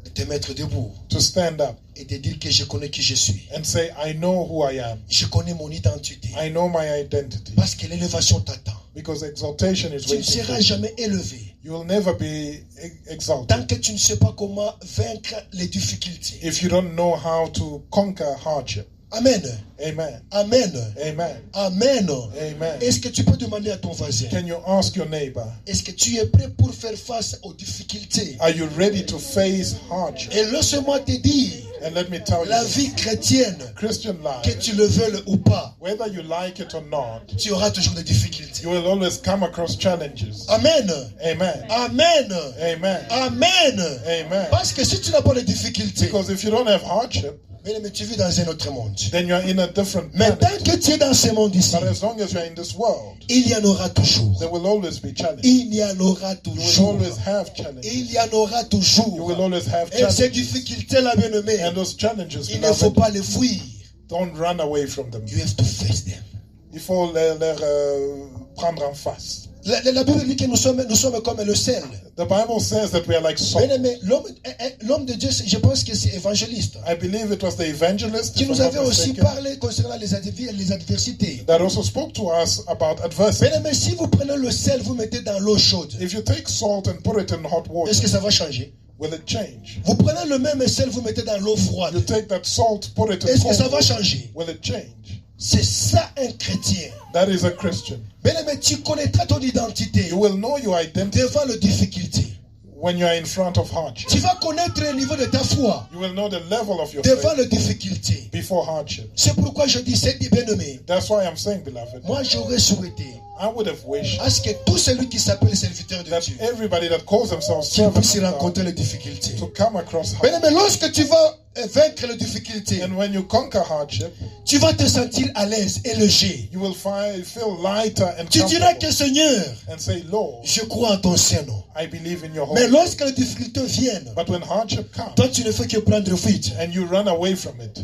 Speaker 1: de te mettre debout
Speaker 2: To stand up
Speaker 1: et de dire que je connais qui je suis?
Speaker 2: and say, I know who I am.
Speaker 1: Je connais mon identité.
Speaker 2: I know my identity.
Speaker 1: Parce que l'élévation t'attend.
Speaker 2: Because exaltation is
Speaker 1: Tu ne
Speaker 2: waiting for
Speaker 1: seras
Speaker 2: you.
Speaker 1: jamais élevé
Speaker 2: You will never be exalted
Speaker 1: tant que tu ne sais pas comment vaincre les difficultés.
Speaker 2: if you don't know how to conquer hardship.
Speaker 1: Amen.
Speaker 2: Amen.
Speaker 1: Amen.
Speaker 2: Amen.
Speaker 1: Amen.
Speaker 2: Amen.
Speaker 1: Est-ce que tu peux demander à ton voisin,
Speaker 2: Can you ask your neighbor,
Speaker 1: est-ce que tu es prêt pour faire face aux difficultés?
Speaker 2: are you ready to face hardship?
Speaker 1: Et laisse-moi te dire,
Speaker 2: And let me tell
Speaker 1: la
Speaker 2: you,
Speaker 1: vie chrétienne,
Speaker 2: Christian
Speaker 1: que
Speaker 2: life,
Speaker 1: tu le veuilles ou pas,
Speaker 2: whether you like it or not,
Speaker 1: tu auras toujours des difficultés.
Speaker 2: you will always come across challenges.
Speaker 1: Amen.
Speaker 2: Amen.
Speaker 1: Amen.
Speaker 2: Amen.
Speaker 1: Amen.
Speaker 2: Amen.
Speaker 1: Parce que si tu n'as pas de difficultés,
Speaker 2: Because if you don't have hardship,
Speaker 1: mais tu vis dans un autre monde.
Speaker 2: then you're in a different
Speaker 1: Mais
Speaker 2: planet.
Speaker 1: tant que tu es dans ce monde ici,
Speaker 2: But as long as you're in this world,
Speaker 1: il y en aura toujours.
Speaker 2: there will always be challenges.
Speaker 1: Il y en aura
Speaker 2: You will
Speaker 1: toujours.
Speaker 2: always have challenges.
Speaker 1: Il y en aura
Speaker 2: You
Speaker 1: toujours.
Speaker 2: will always have
Speaker 1: Et ces
Speaker 2: challenges.
Speaker 1: difficultés-là, bien aimé,
Speaker 2: And those challenges,
Speaker 1: il ne faut
Speaker 2: beloved,
Speaker 1: pas les fuir.
Speaker 2: don't run away from them.
Speaker 1: You have to face them.
Speaker 2: Il faut les prendre en face.
Speaker 1: La Bible dit que nous sommes comme le sel.
Speaker 2: The Bible says that we are like salt.
Speaker 1: Bien aimé, l'homme de Dieu, je pense que c'est évangéliste,
Speaker 2: I believe it was the evangelist
Speaker 1: qui
Speaker 2: if
Speaker 1: nous
Speaker 2: I'm
Speaker 1: avait
Speaker 2: not
Speaker 1: aussi
Speaker 2: mistaken,
Speaker 1: parlé concernant les adversités.
Speaker 2: that also spoke to us about adversity.
Speaker 1: Bien aimé, si vous prenez le sel, vous mettez dans l'eau chaude,
Speaker 2: If you take salt and put it in hot water,
Speaker 1: est-ce que ça va changer?
Speaker 2: will it change?
Speaker 1: Vous prenez le même sel, vous mettez dans l'eau froide,
Speaker 2: You take that salt, put it in
Speaker 1: est-ce que ça
Speaker 2: cold
Speaker 1: va
Speaker 2: water,
Speaker 1: changer?
Speaker 2: will it change?
Speaker 1: C'est ça un chrétien.
Speaker 2: That is a Christian.
Speaker 1: Bien aimé, tu connaîtras ton identité
Speaker 2: You will know your identity
Speaker 1: devant les difficultés.
Speaker 2: when you are in front of hardship.
Speaker 1: Tu vas connaître le niveau de ta foi
Speaker 2: You will know the level of your
Speaker 1: devant
Speaker 2: faith
Speaker 1: les difficultés.
Speaker 2: before hardship.
Speaker 1: C'est pourquoi je dis, c'est bien aimé.
Speaker 2: That's why I'm saying, beloved,
Speaker 1: Moi, j'aurais souhaité
Speaker 2: I would have wished
Speaker 1: à ce que tout celui qui s'appelle serviteur de
Speaker 2: that
Speaker 1: Dieu
Speaker 2: everybody that calls themselves
Speaker 1: puisse
Speaker 2: servants of
Speaker 1: rencontrer
Speaker 2: God
Speaker 1: les difficultés.
Speaker 2: to come across
Speaker 1: Bien
Speaker 2: hardship.
Speaker 1: aimé, lorsque tu vas vaincre les difficultés,
Speaker 2: And when you conquer hardship,
Speaker 1: tu vas te sentir à l'aise et léger.
Speaker 2: you will feel lighter and
Speaker 1: Tu diras
Speaker 2: comfortable
Speaker 1: que Seigneur,
Speaker 2: and say, Lord,
Speaker 1: je crois en ton Saint-Nom.
Speaker 2: I believe in your
Speaker 1: Mais
Speaker 2: hope.
Speaker 1: lorsque les difficultés viennent,
Speaker 2: But when hardship comes
Speaker 1: toi tu ne fais que prendre fuite.
Speaker 2: and you run away from it,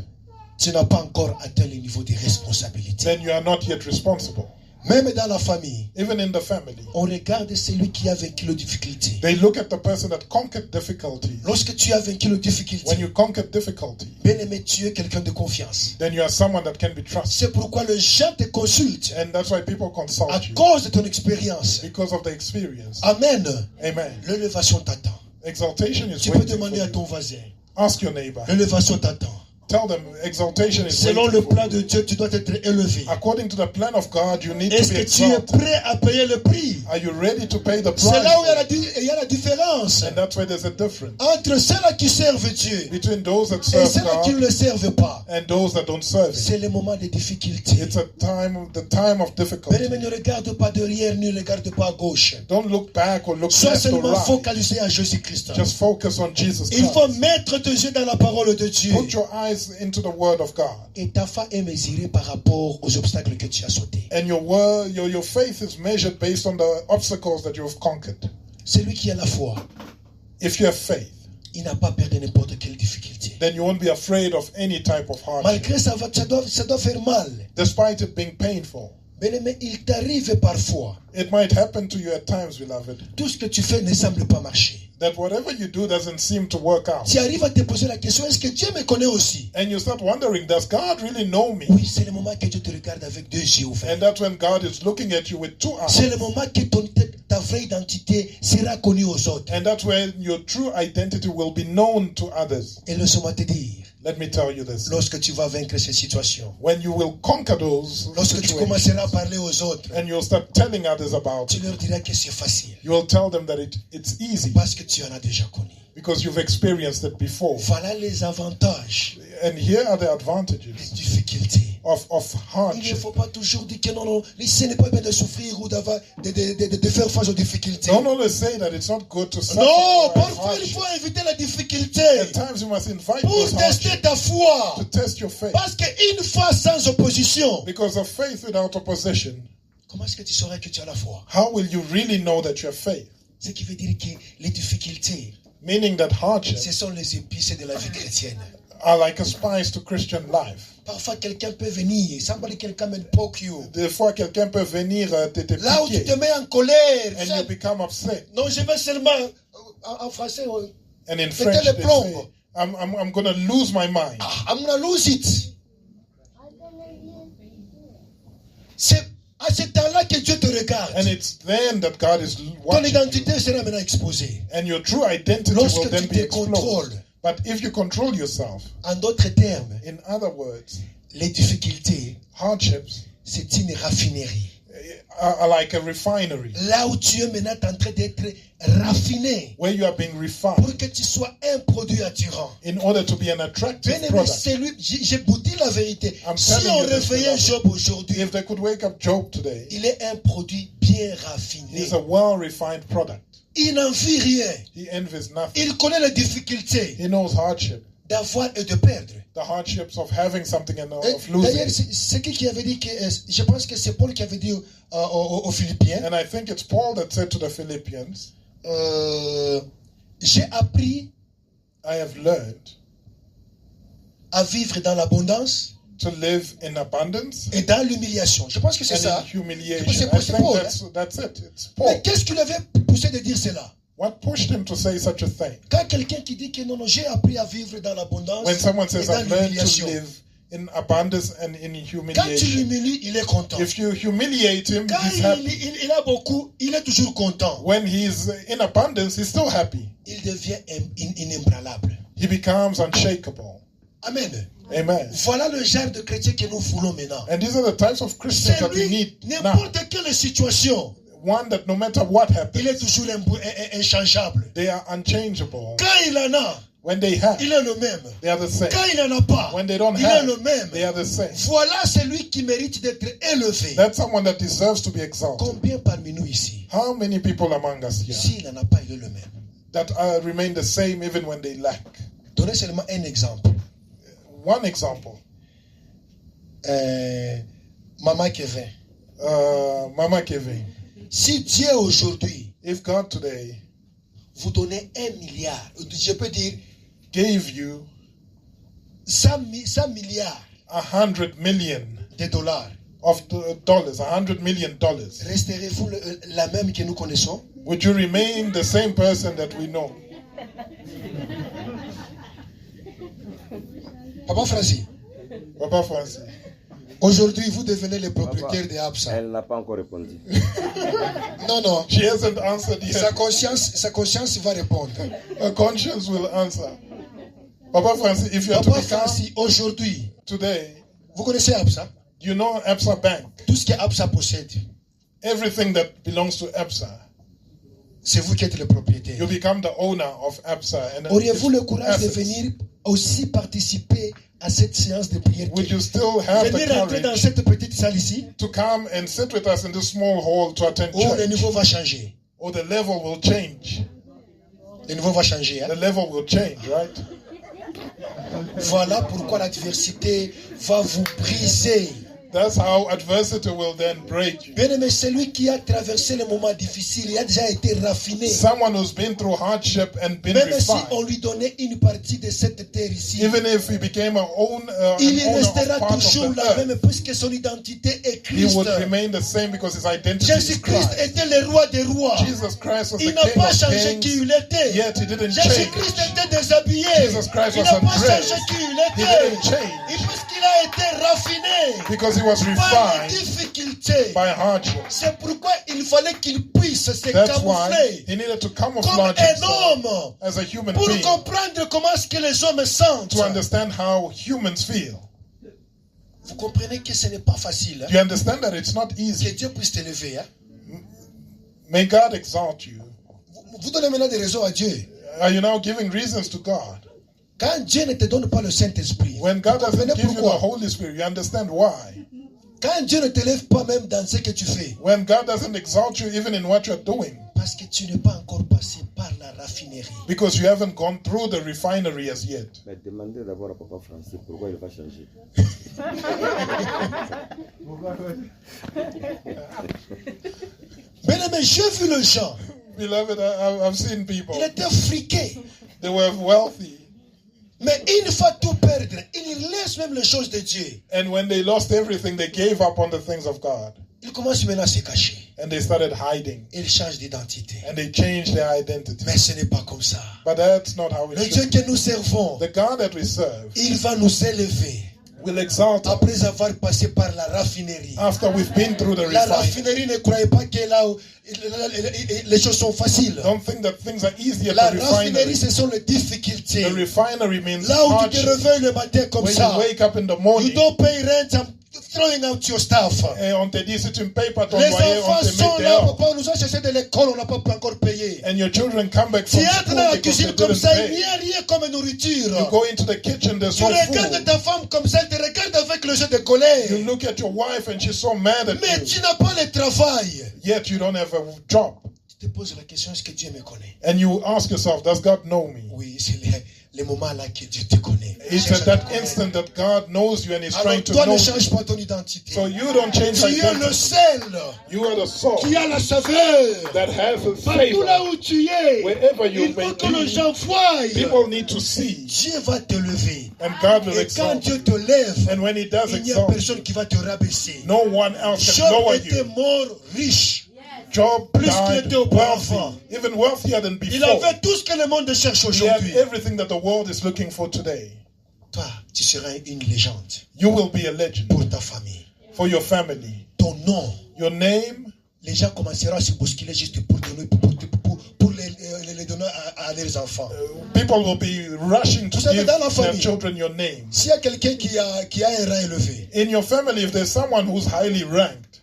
Speaker 1: Tu n'as pas encore atteint le niveau des responsabilités.
Speaker 2: then you are not yet responsible.
Speaker 1: Même dans la famille,
Speaker 2: Even in the family,
Speaker 1: on regarde celui qui a vaincu les difficultés.
Speaker 2: they look at the person that conquered difficulties.
Speaker 1: Lorsque tu as vaincu les
Speaker 2: When
Speaker 1: difficultés,
Speaker 2: you conquer difficulty,
Speaker 1: bien-aimé, tu es quelqu'un de confiance.
Speaker 2: then you are someone that can be trusted.
Speaker 1: C'est pourquoi les gens te consultent
Speaker 2: And that's why people
Speaker 1: à
Speaker 2: consult you,
Speaker 1: cause de ton expérience.
Speaker 2: because of the experience.
Speaker 1: Amen.
Speaker 2: Amen.
Speaker 1: L'élévation t'attend.
Speaker 2: Exaltation is
Speaker 1: Tu peux
Speaker 2: waiting for
Speaker 1: demander à ton
Speaker 2: you.
Speaker 1: voisin.
Speaker 2: Ask your neighbor.
Speaker 1: L'élévation t'attend.
Speaker 2: Tell them exaltation is
Speaker 1: Selon
Speaker 2: waiting
Speaker 1: le
Speaker 2: for
Speaker 1: plan
Speaker 2: you.
Speaker 1: de Dieu, tu dois être élevé.
Speaker 2: According to the plan of God, you need to
Speaker 1: Est-ce
Speaker 2: be
Speaker 1: que tu es
Speaker 2: exalted.
Speaker 1: prêt à payer le prix?
Speaker 2: Are you ready to pay the
Speaker 1: C'est là où
Speaker 2: price?
Speaker 1: il y a la différence
Speaker 2: And that's where there's a difference
Speaker 1: entre ceux-là qui servent Dieu
Speaker 2: between those that
Speaker 1: et
Speaker 2: serve
Speaker 1: ceux-là qui ne
Speaker 2: God
Speaker 1: le servent pas.
Speaker 2: and those that don't serve Him.
Speaker 1: C'est le moment des difficultés.
Speaker 2: It's the time of difficulty.
Speaker 1: Bien-aimé, ne regarde pas derrière, ne regarde pas à gauche.
Speaker 2: Don't look back or look
Speaker 1: Sois
Speaker 2: left or
Speaker 1: seulement
Speaker 2: right.
Speaker 1: focalisé à Jésus-Christ.
Speaker 2: Just focus on Jesus
Speaker 1: Il faut
Speaker 2: Christ.
Speaker 1: mettre tes yeux dans la parole de Dieu.
Speaker 2: Put your eyes into the Word of God.
Speaker 1: Et ta foi est mesurée par rapport aux obstacles que tu as sautés.
Speaker 2: And your faith is measured based on the obstacles that you have conquered.
Speaker 1: Celui qui a la foi,
Speaker 2: If you have faith,
Speaker 1: il n'a pas peur de n'importe quelle difficulté.
Speaker 2: then you won't be afraid of any type of hardship.
Speaker 1: Malgré ça, ça doit faire mal.
Speaker 2: Despite it being painful.
Speaker 1: Bien-aimé, il t'arrive parfois.
Speaker 2: It might happen to you at times, beloved,
Speaker 1: Tout ce que tu fais ne semble pas marcher.
Speaker 2: that whatever you do doesn't seem to work out.
Speaker 1: Tu arrives à te poser la question, est-ce que Dieu me connaît aussi?
Speaker 2: And you start wondering, does God really know me?
Speaker 1: Oui, c'est le moment que Dieu te regarde avec deux yeux ouverts.
Speaker 2: And that's when God is looking at you with two
Speaker 1: C'est
Speaker 2: eyes.
Speaker 1: le moment que ta vraie identité sera connue aux autres.
Speaker 2: And that's when your true identity will be known to others.
Speaker 1: Et laisse-moi te dire,
Speaker 2: Let me tell you this.
Speaker 1: lorsque tu vas vaincre ces situations,
Speaker 2: When you will conquer those
Speaker 1: lorsque tu
Speaker 2: situations
Speaker 1: commenceras à parler aux autres,
Speaker 2: and you'll start telling others about
Speaker 1: tu
Speaker 2: it,
Speaker 1: leur diras que c'est facile.
Speaker 2: you will tell them that it's easy
Speaker 1: Parce que tu en as déjà connu.
Speaker 2: because you've experienced it before.
Speaker 1: Voilà les avantages
Speaker 2: And here are the
Speaker 1: des
Speaker 2: advantages
Speaker 1: difficultés.
Speaker 2: of
Speaker 1: Il ne
Speaker 2: hardship.
Speaker 1: faut pas toujours dire que non, ce n'est pas bien de souffrir ou de faire face aux difficultés.
Speaker 2: Don't always say that it's not good to suffer.
Speaker 1: Non,
Speaker 2: or
Speaker 1: parfois il
Speaker 2: hardship.
Speaker 1: faut éviter la difficulté
Speaker 2: At times you must invite
Speaker 1: pour
Speaker 2: those
Speaker 1: tester
Speaker 2: hardships
Speaker 1: ta foi.
Speaker 2: to test your faith.
Speaker 1: Parce qu'une foi sans opposition,
Speaker 2: Because of faith without opposition,
Speaker 1: comment est-ce que tu sauras que tu as la foi?
Speaker 2: how will you really know that you have faith?
Speaker 1: Ce qui veut dire que les difficultés,
Speaker 2: Meaning that
Speaker 1: ce
Speaker 2: hardships
Speaker 1: sont les épices de la vie chrétienne.
Speaker 2: are like a spice to Christian life.
Speaker 1: Parfois quelqu'un peut venir, somebody come and poke you.
Speaker 2: Des fois, quelqu'un peut venir te
Speaker 1: Là où tu te
Speaker 2: piquer
Speaker 1: mets en colère,
Speaker 2: and you become upset.
Speaker 1: non, je vais seulement, en français,
Speaker 2: And in
Speaker 1: Mettez
Speaker 2: French,
Speaker 1: le
Speaker 2: they
Speaker 1: plomb.
Speaker 2: say, I'm going to lose my mind.
Speaker 1: I'm gonna lose it. C'est à ce temps-là que Dieu te regarde.
Speaker 2: And it's then that God is
Speaker 1: Ton
Speaker 2: watching you.
Speaker 1: identité sera maintenant exposée.
Speaker 2: And your true identity
Speaker 1: Lorsque
Speaker 2: will then
Speaker 1: tu
Speaker 2: be
Speaker 1: te
Speaker 2: exposed.
Speaker 1: contrôles.
Speaker 2: But if you control yourself,
Speaker 1: En d'autres termes,
Speaker 2: in other words,
Speaker 1: les difficultés,
Speaker 2: hardships
Speaker 1: c'est une raffinerie.
Speaker 2: are like a refinery
Speaker 1: Là où tu es maintenant en train d'être raffiné
Speaker 2: where you are being refined
Speaker 1: pour que tu sois un produit attirant.
Speaker 2: in order to be an attractive
Speaker 1: Bien-aimé,
Speaker 2: product.
Speaker 1: c'est lui, j'ai bouti la vérité.
Speaker 2: I'm
Speaker 1: Si
Speaker 2: telling
Speaker 1: on
Speaker 2: you this,
Speaker 1: réveillait
Speaker 2: beloved.
Speaker 1: Job aujourd'hui,
Speaker 2: If they could wake up Job today,
Speaker 1: il est un produit bien raffiné.
Speaker 2: he's a well-refined product.
Speaker 1: Il n'en vit rien.
Speaker 2: He envies nothing.
Speaker 1: Il connaît les difficultés
Speaker 2: He knows hardship,
Speaker 1: d'avoir et de perdre.
Speaker 2: the hardships of having something and
Speaker 1: Et
Speaker 2: of
Speaker 1: d'ailleurs,
Speaker 2: losing.
Speaker 1: c'est qui avait dit que, je pense que c'est Paul qui avait dit aux Philippiens,
Speaker 2: And I think it's Paul that said to the Philippians,
Speaker 1: j'ai appris
Speaker 2: I have learned
Speaker 1: à vivre dans l'abondance
Speaker 2: to live in abundance
Speaker 1: et dans l'humiliation. Je pense que c'est
Speaker 2: and
Speaker 1: ça.
Speaker 2: in humiliation.
Speaker 1: C'est
Speaker 2: I
Speaker 1: Paul,
Speaker 2: think that's it. It's
Speaker 1: Mais
Speaker 2: Paul.
Speaker 1: qu'est-ce qui l'avait poussé de dire cela?
Speaker 2: What pushed him to say such a thing?
Speaker 1: Quand quelqu'un qui dit que non, j'ai appris à vivre dans l'abondance
Speaker 2: When someone
Speaker 1: et
Speaker 2: says,
Speaker 1: dans
Speaker 2: I've learned to
Speaker 1: l'humiliation.
Speaker 2: live in abundance and in
Speaker 1: Quand tu
Speaker 2: humiliation.
Speaker 1: l'humilies, il est content.
Speaker 2: If you humiliate him,
Speaker 1: Quand
Speaker 2: he's happy.
Speaker 1: il a beaucoup, il est toujours content.
Speaker 2: When he's in abundance, he's still happy.
Speaker 1: Il devient inébranlable.
Speaker 2: He becomes unshakable.
Speaker 1: Amen.
Speaker 2: Amen.
Speaker 1: Voilà le genre de chrétien que nous voulons maintenant.
Speaker 2: And these are the types of Christians
Speaker 1: C'est
Speaker 2: that we
Speaker 1: lui,
Speaker 2: need now.
Speaker 1: n'importe quelle situation,
Speaker 2: One that no matter what
Speaker 1: il
Speaker 2: happens,
Speaker 1: est toujours inchangeable.
Speaker 2: they are unchangeable.
Speaker 1: Quand il en a,
Speaker 2: When they have,
Speaker 1: il est le même.
Speaker 2: they are the same.
Speaker 1: Quand il n'en a pas,
Speaker 2: When they don't
Speaker 1: il est
Speaker 2: have,
Speaker 1: le même.
Speaker 2: they are the same.
Speaker 1: Voilà celui qui mérite d'être élevé.
Speaker 2: That's someone that deserves to be exalted.
Speaker 1: Combien parmi nous ici,
Speaker 2: How many people among us here
Speaker 1: s'il n'en a pas, il est le même?
Speaker 2: that remain the same even when they lack?
Speaker 1: Donnez seulement un exemple.
Speaker 2: One example.
Speaker 1: Maman Kevin.
Speaker 2: Mama Kevin.
Speaker 1: Si Dieu aujourd'hui
Speaker 2: If God today
Speaker 1: vous donnait 1 milliard, je peux dire
Speaker 2: gave you
Speaker 1: 100 milliards
Speaker 2: 100 million
Speaker 1: de dollars,
Speaker 2: of dollars, $100 million,
Speaker 1: resterez-vous la même que nous connaissons?
Speaker 2: would you remain the same person that we know?
Speaker 1: Papa Francis,
Speaker 2: Papa Francis.
Speaker 1: aujourd'hui vous devenez le propriétaire de Absa.
Speaker 3: Elle n'a pas encore répondu.
Speaker 1: Non, non.
Speaker 2: She hasn't answered
Speaker 1: Sa
Speaker 2: yet.
Speaker 1: conscience va répondre.
Speaker 2: Her conscience will answer. Papa Francis, if you have to
Speaker 1: Papa
Speaker 2: become
Speaker 1: Francis, aujourd'hui,
Speaker 2: today,
Speaker 1: vous connaissez Absa?
Speaker 2: you know Absa Bank.
Speaker 1: Tout ce que Absa possède,
Speaker 2: Everything that belongs to Absa,
Speaker 1: c'est vous qui êtes le propriétaire.
Speaker 2: you become the owner of Absa. And
Speaker 1: Auriez-vous
Speaker 2: its
Speaker 1: le courage de
Speaker 2: assets.
Speaker 1: venir aussi participer à cette séance de prière?
Speaker 2: Would you still have the
Speaker 1: Venez rentrer dans
Speaker 2: courage
Speaker 1: cette petite salle ici,
Speaker 2: to come and sit with us in this small hall to attend
Speaker 1: où le
Speaker 2: church?
Speaker 1: niveau va changer.
Speaker 2: Or the level will change.
Speaker 1: Le niveau va changer. Hein?
Speaker 2: The level will change, right?
Speaker 1: Voilà pourquoi l'adversité va vous briser.
Speaker 2: That's how adversity will then break you.
Speaker 1: Bien-aimé, celui qui a traversé les moments difficiles, il a déjà été raffiné.
Speaker 2: Someone who's been through hardship and been
Speaker 1: Même si
Speaker 2: refined,
Speaker 1: on lui donnait une partie de cette terre ici,
Speaker 2: even if he became an owner
Speaker 1: il
Speaker 2: of
Speaker 1: restera
Speaker 2: part
Speaker 1: toujours
Speaker 2: of the
Speaker 1: la
Speaker 2: earth,
Speaker 1: même puisque son identité est
Speaker 2: he
Speaker 1: Christ.
Speaker 2: would remain the same because his identity is
Speaker 1: Jésus-Christ
Speaker 2: Christ.
Speaker 1: était le roi des rois.
Speaker 2: Jesus Christ was
Speaker 1: Il
Speaker 2: the
Speaker 1: n'a
Speaker 2: King
Speaker 1: pas
Speaker 2: of
Speaker 1: changé qui
Speaker 2: kings,
Speaker 1: il était.
Speaker 2: yet he didn't
Speaker 1: Jésus-Christ
Speaker 2: change.
Speaker 1: était déshabillé.
Speaker 2: Jesus Christ
Speaker 1: Il
Speaker 2: was
Speaker 1: n'a pas
Speaker 2: undressed.
Speaker 1: changé qui il
Speaker 2: He
Speaker 1: était.
Speaker 2: didn't change.
Speaker 1: Et puisqu'il a été raffiné
Speaker 2: Because he was
Speaker 1: par les
Speaker 2: refined
Speaker 1: difficultés,
Speaker 2: by hardship.
Speaker 1: c'est pourquoi il fallait qu'il puisse se
Speaker 2: That's why
Speaker 1: camoufler
Speaker 2: he needed to
Speaker 1: comme
Speaker 2: camouflage
Speaker 1: un
Speaker 2: himself
Speaker 1: homme
Speaker 2: as a human
Speaker 1: pour
Speaker 2: being
Speaker 1: comprendre comment est-ce que les hommes sentent.
Speaker 2: to understand how humans feel.
Speaker 1: Vous comprenez que ce n'est pas facile.
Speaker 2: You understand that it's not
Speaker 1: Que
Speaker 2: easy.
Speaker 1: Dieu puisse t'élever. Hein?
Speaker 2: May God exalt you.
Speaker 1: Vous donnez maintenant des raisons à Dieu.
Speaker 2: Are you now giving reasons to God?
Speaker 1: Quand Dieu ne te donne pas le Saint-Esprit,
Speaker 2: When God
Speaker 1: vous comprenez
Speaker 2: doesn't give you the
Speaker 1: pourquoi?
Speaker 2: Holy Spirit, you understand why.
Speaker 1: Quand Dieu ne t'élève pas même dans ce que tu fais,
Speaker 2: When God doesn't exalt you even in what you're doing,
Speaker 1: parce que tu n'es pas encore passé par la raffinerie.
Speaker 2: because you haven't gone through the refinery as yet.
Speaker 3: Mais demandez d'abord à Papa Francis pourquoi il va changer.
Speaker 1: Bien-aimé, j'ai vu les gens.
Speaker 2: Beloved, I've seen people.
Speaker 1: Ils étaient friqués.
Speaker 2: They were wealthy.
Speaker 1: Mais une fois tout perdre, ils laissent même les choses de Dieu.
Speaker 2: And when they lost everything, they gave up on the things of God.
Speaker 1: Ils commencent maintenant à se cacher.
Speaker 2: And they started hiding.
Speaker 1: Ils changent d'identité.
Speaker 2: And they changed their identity.
Speaker 1: Mais ce n'est pas comme ça.
Speaker 2: But that's not how it
Speaker 1: Le Dieu
Speaker 2: should
Speaker 1: que
Speaker 2: be.
Speaker 1: nous servons,
Speaker 2: The God that we serve
Speaker 1: il va nous élever
Speaker 2: will exalt us
Speaker 1: après avoir passé par la raffinerie.
Speaker 2: after we've been through the
Speaker 1: La
Speaker 2: refinery.
Speaker 1: raffinerie, ne croyez pas que là où les choses sont faciles.
Speaker 2: Don't think that things are easy at
Speaker 1: La
Speaker 2: the
Speaker 1: raffinerie,
Speaker 2: refinery.
Speaker 1: ce sont les difficultés.
Speaker 2: The refinery means
Speaker 1: Là où tu te
Speaker 2: hardship.
Speaker 1: réveilles le matin comme
Speaker 2: When
Speaker 1: ça,
Speaker 2: you wake up in the
Speaker 1: you
Speaker 2: morning,
Speaker 1: don't pay rent, I'm throwing out your stuff.
Speaker 2: et on te dit si tu ne payes pas ton
Speaker 1: Les
Speaker 2: loyer, on
Speaker 1: enfants
Speaker 2: te
Speaker 1: sont
Speaker 2: met
Speaker 1: là,
Speaker 2: dehors.
Speaker 1: papa, on nous a cherché de l'école, on n'a pas encore payé.
Speaker 2: And your children come back
Speaker 1: Tu
Speaker 2: from
Speaker 1: entres
Speaker 2: school
Speaker 1: dans la
Speaker 2: because they
Speaker 1: cuisine comme
Speaker 2: didn't
Speaker 1: ça, il
Speaker 2: pay.
Speaker 1: n'y a rien comme nourriture.
Speaker 2: You go into the kitchen, there's
Speaker 1: Tu
Speaker 2: no
Speaker 1: regardes
Speaker 2: food.
Speaker 1: ta femme comme ça, elle te regarde avec le jeu de colère.
Speaker 2: You look at your wife and she's so mad at
Speaker 1: Mais
Speaker 2: you,
Speaker 1: tu n'as pas le travail.
Speaker 2: yet you don't have a job.
Speaker 1: Tu te poses la question, est-ce que Dieu me connaît?
Speaker 2: And you ask yourself, does God know me?
Speaker 1: Oui, c'est les moments là que Dieu te connaît.
Speaker 2: It's
Speaker 1: Cherche
Speaker 2: at
Speaker 1: à
Speaker 2: that
Speaker 1: te connaître.
Speaker 2: instant that God knows you and He's
Speaker 1: Alors
Speaker 2: trying to
Speaker 1: toi
Speaker 2: know
Speaker 1: ne
Speaker 2: you.
Speaker 1: change pas ton identité.
Speaker 2: So you don't change
Speaker 1: Tu es le
Speaker 2: identity.
Speaker 1: seul
Speaker 2: You are the salt
Speaker 1: qui a la saveur.
Speaker 2: that has a
Speaker 1: Partout là
Speaker 2: savor.
Speaker 1: où tu es,
Speaker 2: Wherever you
Speaker 1: il
Speaker 2: may
Speaker 1: faut que les
Speaker 2: be,
Speaker 1: gens voient.
Speaker 2: people need to see.
Speaker 1: Dieu va te lever.
Speaker 2: And God will
Speaker 1: Et quand
Speaker 2: exalt
Speaker 1: Dieu
Speaker 2: you.
Speaker 1: te lève,
Speaker 2: And when He does
Speaker 1: il n'y a
Speaker 2: exalt you,
Speaker 1: personne qui va te rabaisser.
Speaker 2: no one else can
Speaker 1: Job
Speaker 2: lower
Speaker 1: était
Speaker 2: you.
Speaker 1: mort riche.
Speaker 2: Job
Speaker 1: Plus qu'il
Speaker 2: died
Speaker 1: était auparavant.
Speaker 2: wealthy, even wealthier than
Speaker 1: Il
Speaker 2: before.
Speaker 1: avait tout ce que le monde cherche
Speaker 2: He had
Speaker 1: aujourd'hui.
Speaker 2: everything that the world is looking for today.
Speaker 1: Toi, tu seras une légende
Speaker 2: You will be a legend
Speaker 1: pour ta famille.
Speaker 2: for your family.
Speaker 1: Ton nom,
Speaker 2: Your name,
Speaker 1: les gens commenceront à se bousculer juste pour les donner à leurs enfants.
Speaker 2: people will be rushing to
Speaker 1: Vous savez,
Speaker 2: give
Speaker 1: dans la
Speaker 2: their
Speaker 1: famille,
Speaker 2: children your name.
Speaker 1: s'il y a quelqu'un qui a un rang élevé,
Speaker 2: In your family, if there's someone who's highly ranked,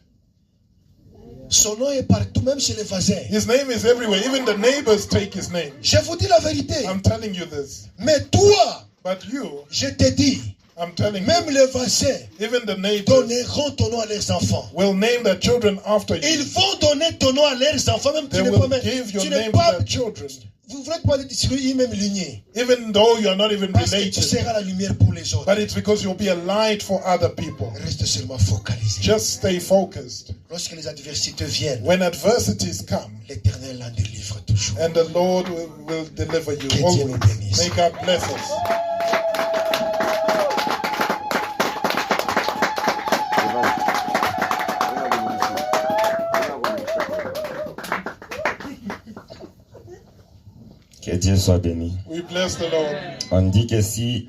Speaker 1: son nom est partout, même chez les voisins.
Speaker 2: his name is everywhere. Even the neighbors take his name.
Speaker 1: Je vous dis la vérité.
Speaker 2: I'm telling you this.
Speaker 1: Mais toi,
Speaker 2: But you,
Speaker 1: je te dis,
Speaker 2: I'm telling
Speaker 1: Même
Speaker 2: you,
Speaker 1: les voisins
Speaker 2: even the neighbors
Speaker 1: donneront ton nom à leurs enfants.
Speaker 2: will name their children after
Speaker 1: Ils
Speaker 2: you.
Speaker 1: vont donner ton nom à leurs enfants, même
Speaker 2: They
Speaker 1: tu n'es
Speaker 2: will
Speaker 1: pas
Speaker 2: give your
Speaker 1: tu
Speaker 2: name
Speaker 1: n'es
Speaker 2: to
Speaker 1: pas,
Speaker 2: their children,
Speaker 1: vous n'êtes pas distribué même lignée.
Speaker 2: even though you are not even
Speaker 1: Parce que tu
Speaker 2: related.
Speaker 1: seras la lumière pour les autres.
Speaker 2: But it's because you'll be a light for other people.
Speaker 1: Reste seulement focalisé.
Speaker 2: Just stay focused.
Speaker 1: Lorsque les adversités viennent,
Speaker 2: When adversities come,
Speaker 1: l'Éternel en délivre toujours.
Speaker 2: and the Lord will deliver you
Speaker 1: Que Dieu
Speaker 2: always.
Speaker 1: nous bénisse.
Speaker 2: May God bless us.
Speaker 4: Que Dieu soit béni.
Speaker 2: We bless the Lord.
Speaker 4: On dit que si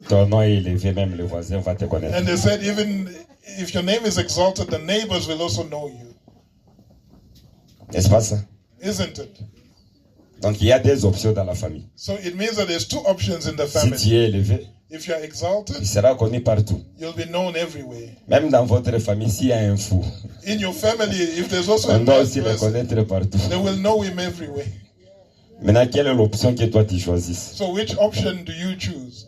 Speaker 4: ton nom est élevé, même le voisin va te connaître.
Speaker 2: And they said, even if your name is exalted, the neighbors will also know you.
Speaker 4: N'est-ce pas ça?
Speaker 2: Isn't it?
Speaker 4: Donc il y a des options dans la famille.
Speaker 2: So it means that there's two options in the
Speaker 4: Si
Speaker 2: family.
Speaker 4: tu es élevé,
Speaker 2: If you're exalted,
Speaker 4: il sera connu partout.
Speaker 2: you'll be known everywhere.
Speaker 4: Même dans votre famille, s'il y a un fou,
Speaker 2: In your family, if there's also a
Speaker 4: on doit
Speaker 2: bad
Speaker 4: aussi le
Speaker 2: person,
Speaker 4: connaître partout.
Speaker 2: they will know him everywhere.
Speaker 4: Maintenant, quelle est l'option que toi tu choisisses?
Speaker 2: So which option do you choose?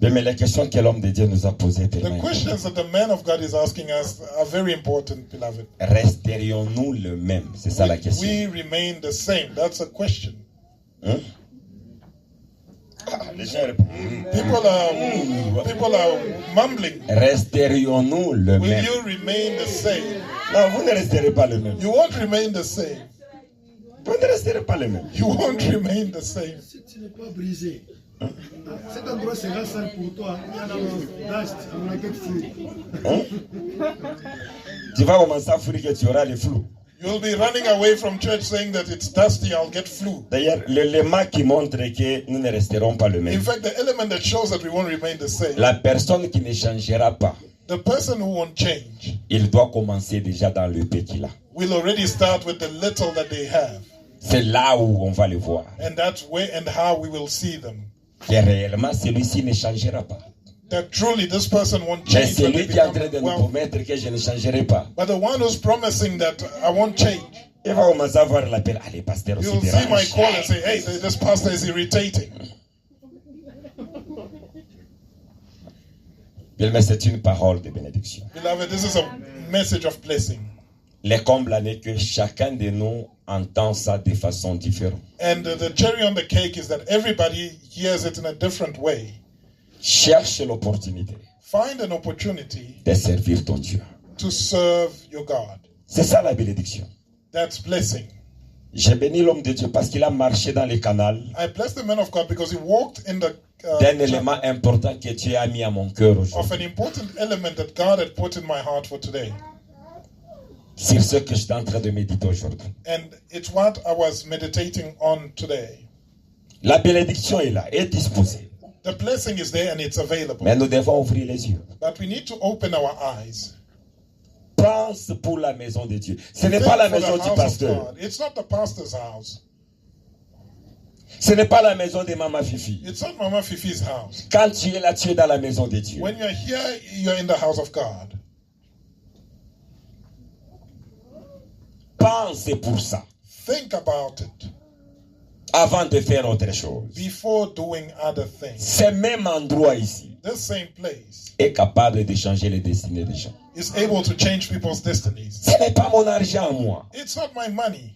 Speaker 4: Bien, mais les questions que l'homme de Dieu nous a posées,
Speaker 2: The
Speaker 4: tellement
Speaker 2: questions that the man of God is asking us are very important, beloved.
Speaker 4: resterions-nous le même? C'est ça la question.
Speaker 2: We remain the same. That's a question.
Speaker 4: Hein? Ah, les gens répondent.
Speaker 2: People are mumbling.
Speaker 4: Resterions-nous le
Speaker 2: Will
Speaker 4: même?
Speaker 2: you remain the same?
Speaker 4: Non, vous ne resterez pas le même.
Speaker 2: You won't remain the same.
Speaker 4: Vous ne resterez pas le même.
Speaker 2: You won't remain the same.
Speaker 5: Si tu n'es pas brisé, cet endroit sera sale pour toi. Il y a la dust, on a quelque chose.
Speaker 4: Tu vas commencer à fuir que tu auras le flou.
Speaker 2: You'll be running away from church saying that it's dusty, I'll get flu.
Speaker 4: D'ailleurs, l'élément qui montre que nous ne resterons pas le
Speaker 2: In
Speaker 4: même.
Speaker 2: fact, the element that shows that we won't remain the same,
Speaker 4: La personne qui ne changera pas,
Speaker 2: the person who won't change,
Speaker 4: il doit commencer déjà dans le peu qu'il a.
Speaker 2: will already start with the little that they have.
Speaker 4: C'est là où on va le voir.
Speaker 2: And that's where and how we will see them.
Speaker 4: Que réellement, celui-ci ne changera pas.
Speaker 2: That truly this person won't
Speaker 4: Mais
Speaker 2: change when they
Speaker 4: celui qui est en
Speaker 2: become
Speaker 4: train de nous
Speaker 2: well.
Speaker 4: promettre que je ne changerai pas,
Speaker 2: But the one who's promising that I won't change,
Speaker 4: il va commencer à voir l'appel. Allez, pasteur,
Speaker 2: you'll
Speaker 4: aussi
Speaker 2: see my
Speaker 4: dérange.
Speaker 2: call and say, hey, this pastor is irritating.
Speaker 4: Bien, mais c'est une parole de bénédiction.
Speaker 2: Beloved, this is a message of blessing.
Speaker 4: Le comble est que chacun de nous entend ça de façon différente.
Speaker 2: And the cherry on the cake is that everybody hears it in a different way.
Speaker 4: Cherche l'opportunité
Speaker 2: Find an opportunity
Speaker 4: de servir ton Dieu.
Speaker 2: to serve your God.
Speaker 4: C'est ça la bénédiction.
Speaker 2: That's blessing.
Speaker 4: J'ai béni l'homme de Dieu parce qu'il a marché dans les canaux
Speaker 2: I bless the man of God because he walked in the
Speaker 4: d'un élément important que Dieu a mis à mon cœur
Speaker 2: of
Speaker 4: aujourd'hui.
Speaker 2: an important element that God had put in my heart for today.
Speaker 4: C'est ce que je suis en train de méditer aujourd'hui.
Speaker 2: And it's what I was meditating on today.
Speaker 4: La bénédiction est là, est disposée.
Speaker 2: The blessing is there and it's available.
Speaker 4: Mais nous devons ouvrir les yeux.
Speaker 2: But we need to open our eyes.
Speaker 4: Pense pour la maison de Dieu. Ce n'est
Speaker 2: Think
Speaker 4: pas la
Speaker 2: for the
Speaker 4: maison du
Speaker 2: house of
Speaker 4: pasteur.
Speaker 2: God. It's not the pastor's house.
Speaker 4: Ce n'est pas la maison de Maman Fifi.
Speaker 2: It's not Mama Fifi's house.
Speaker 4: Quand tu es là, tu es dans la maison de Dieu.
Speaker 2: When you're here, you're in the house of God.
Speaker 4: Pense pour ça
Speaker 2: Think about it
Speaker 4: avant de faire autre chose.
Speaker 2: before doing other things.
Speaker 4: Ce même endroit ici
Speaker 2: This same place
Speaker 4: est capable de changer les destinées des gens.
Speaker 2: is able to change people's destinies.
Speaker 4: Ce n'est pas mon argent à moi.
Speaker 2: It's not my money.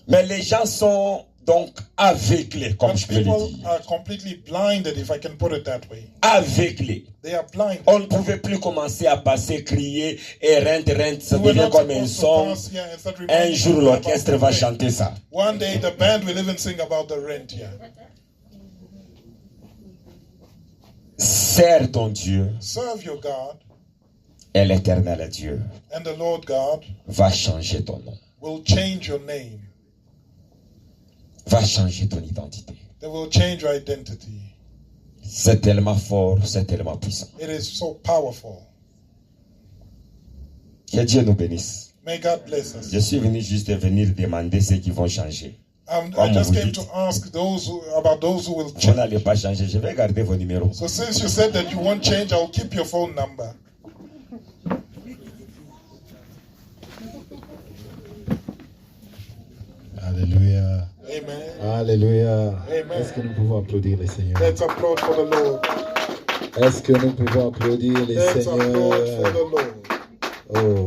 Speaker 4: Mais les gens sont donc aveuglés, comme
Speaker 2: But
Speaker 4: je peux le
Speaker 2: people
Speaker 4: dire.
Speaker 2: are completely blinded, if I can put it that way.
Speaker 4: Aveuglés.
Speaker 2: They are blind.
Speaker 4: On ne pouvait plus commencer à passer, crier et rente, ça
Speaker 2: We were
Speaker 4: devient
Speaker 2: not
Speaker 4: comme un
Speaker 2: supposed to
Speaker 4: son.
Speaker 2: pass here and start
Speaker 4: Un
Speaker 2: reminding
Speaker 4: jour,
Speaker 2: people
Speaker 4: l'orchestre
Speaker 2: about
Speaker 4: va
Speaker 2: the rent.
Speaker 4: chanter ça.
Speaker 2: One day the band will even sing about the rent here.
Speaker 4: Sers ton Dieu
Speaker 2: Serve your God,
Speaker 4: et l'éternel Dieu
Speaker 2: and the Lord God
Speaker 4: va changer ton nom.
Speaker 2: will change your name.
Speaker 4: Va changer ton identité.
Speaker 2: They will change your identity.
Speaker 4: C'est tellement fort, c'est tellement puissant.
Speaker 2: It is so powerful.
Speaker 4: Que Dieu nous bénisse.
Speaker 2: May God bless us.
Speaker 4: Je suis venu juste venir demander ceux qui vont changer.
Speaker 2: I
Speaker 4: Comme
Speaker 2: just
Speaker 4: vous
Speaker 2: came
Speaker 4: dites.
Speaker 2: to ask about those who will
Speaker 4: Vous
Speaker 2: change.
Speaker 4: n'allez pas changer, je vais garder vos numéros.
Speaker 2: So since you said that you won't change, I'll keep your phone number.
Speaker 1: Alléluia.
Speaker 2: Amen.
Speaker 6: Alléluia.
Speaker 2: Amen.
Speaker 6: Est-ce que nous pouvons applaudir le Seigneur?
Speaker 2: Let's applaud for the Lord.
Speaker 6: Est-ce que nous pouvons applaudir le
Speaker 2: Let's applaud for
Speaker 6: Seigneur?
Speaker 2: the Lord.
Speaker 6: Oh,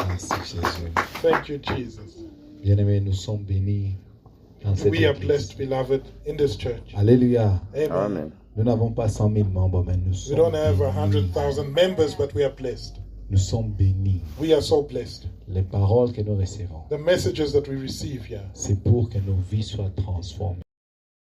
Speaker 6: merci Jésus.
Speaker 2: Thank you, Jesus.
Speaker 6: Bien-aimés, nous sommes bénis dans cette
Speaker 2: We are
Speaker 6: église.
Speaker 2: blessed, beloved, in this church.
Speaker 6: Alléluia.
Speaker 2: Amen.
Speaker 3: Amen.
Speaker 6: Nous n'avons pas 100 000 membres, mais nous
Speaker 2: We
Speaker 6: sommes
Speaker 2: don't have
Speaker 6: bénis.
Speaker 2: 100,000 members, but we are blessed.
Speaker 6: Nous sommes bénis.
Speaker 2: We are so blessed.
Speaker 6: Les paroles que nous recevons,
Speaker 2: The messages that we receive here
Speaker 6: c'est pour que nos vies soient transformées.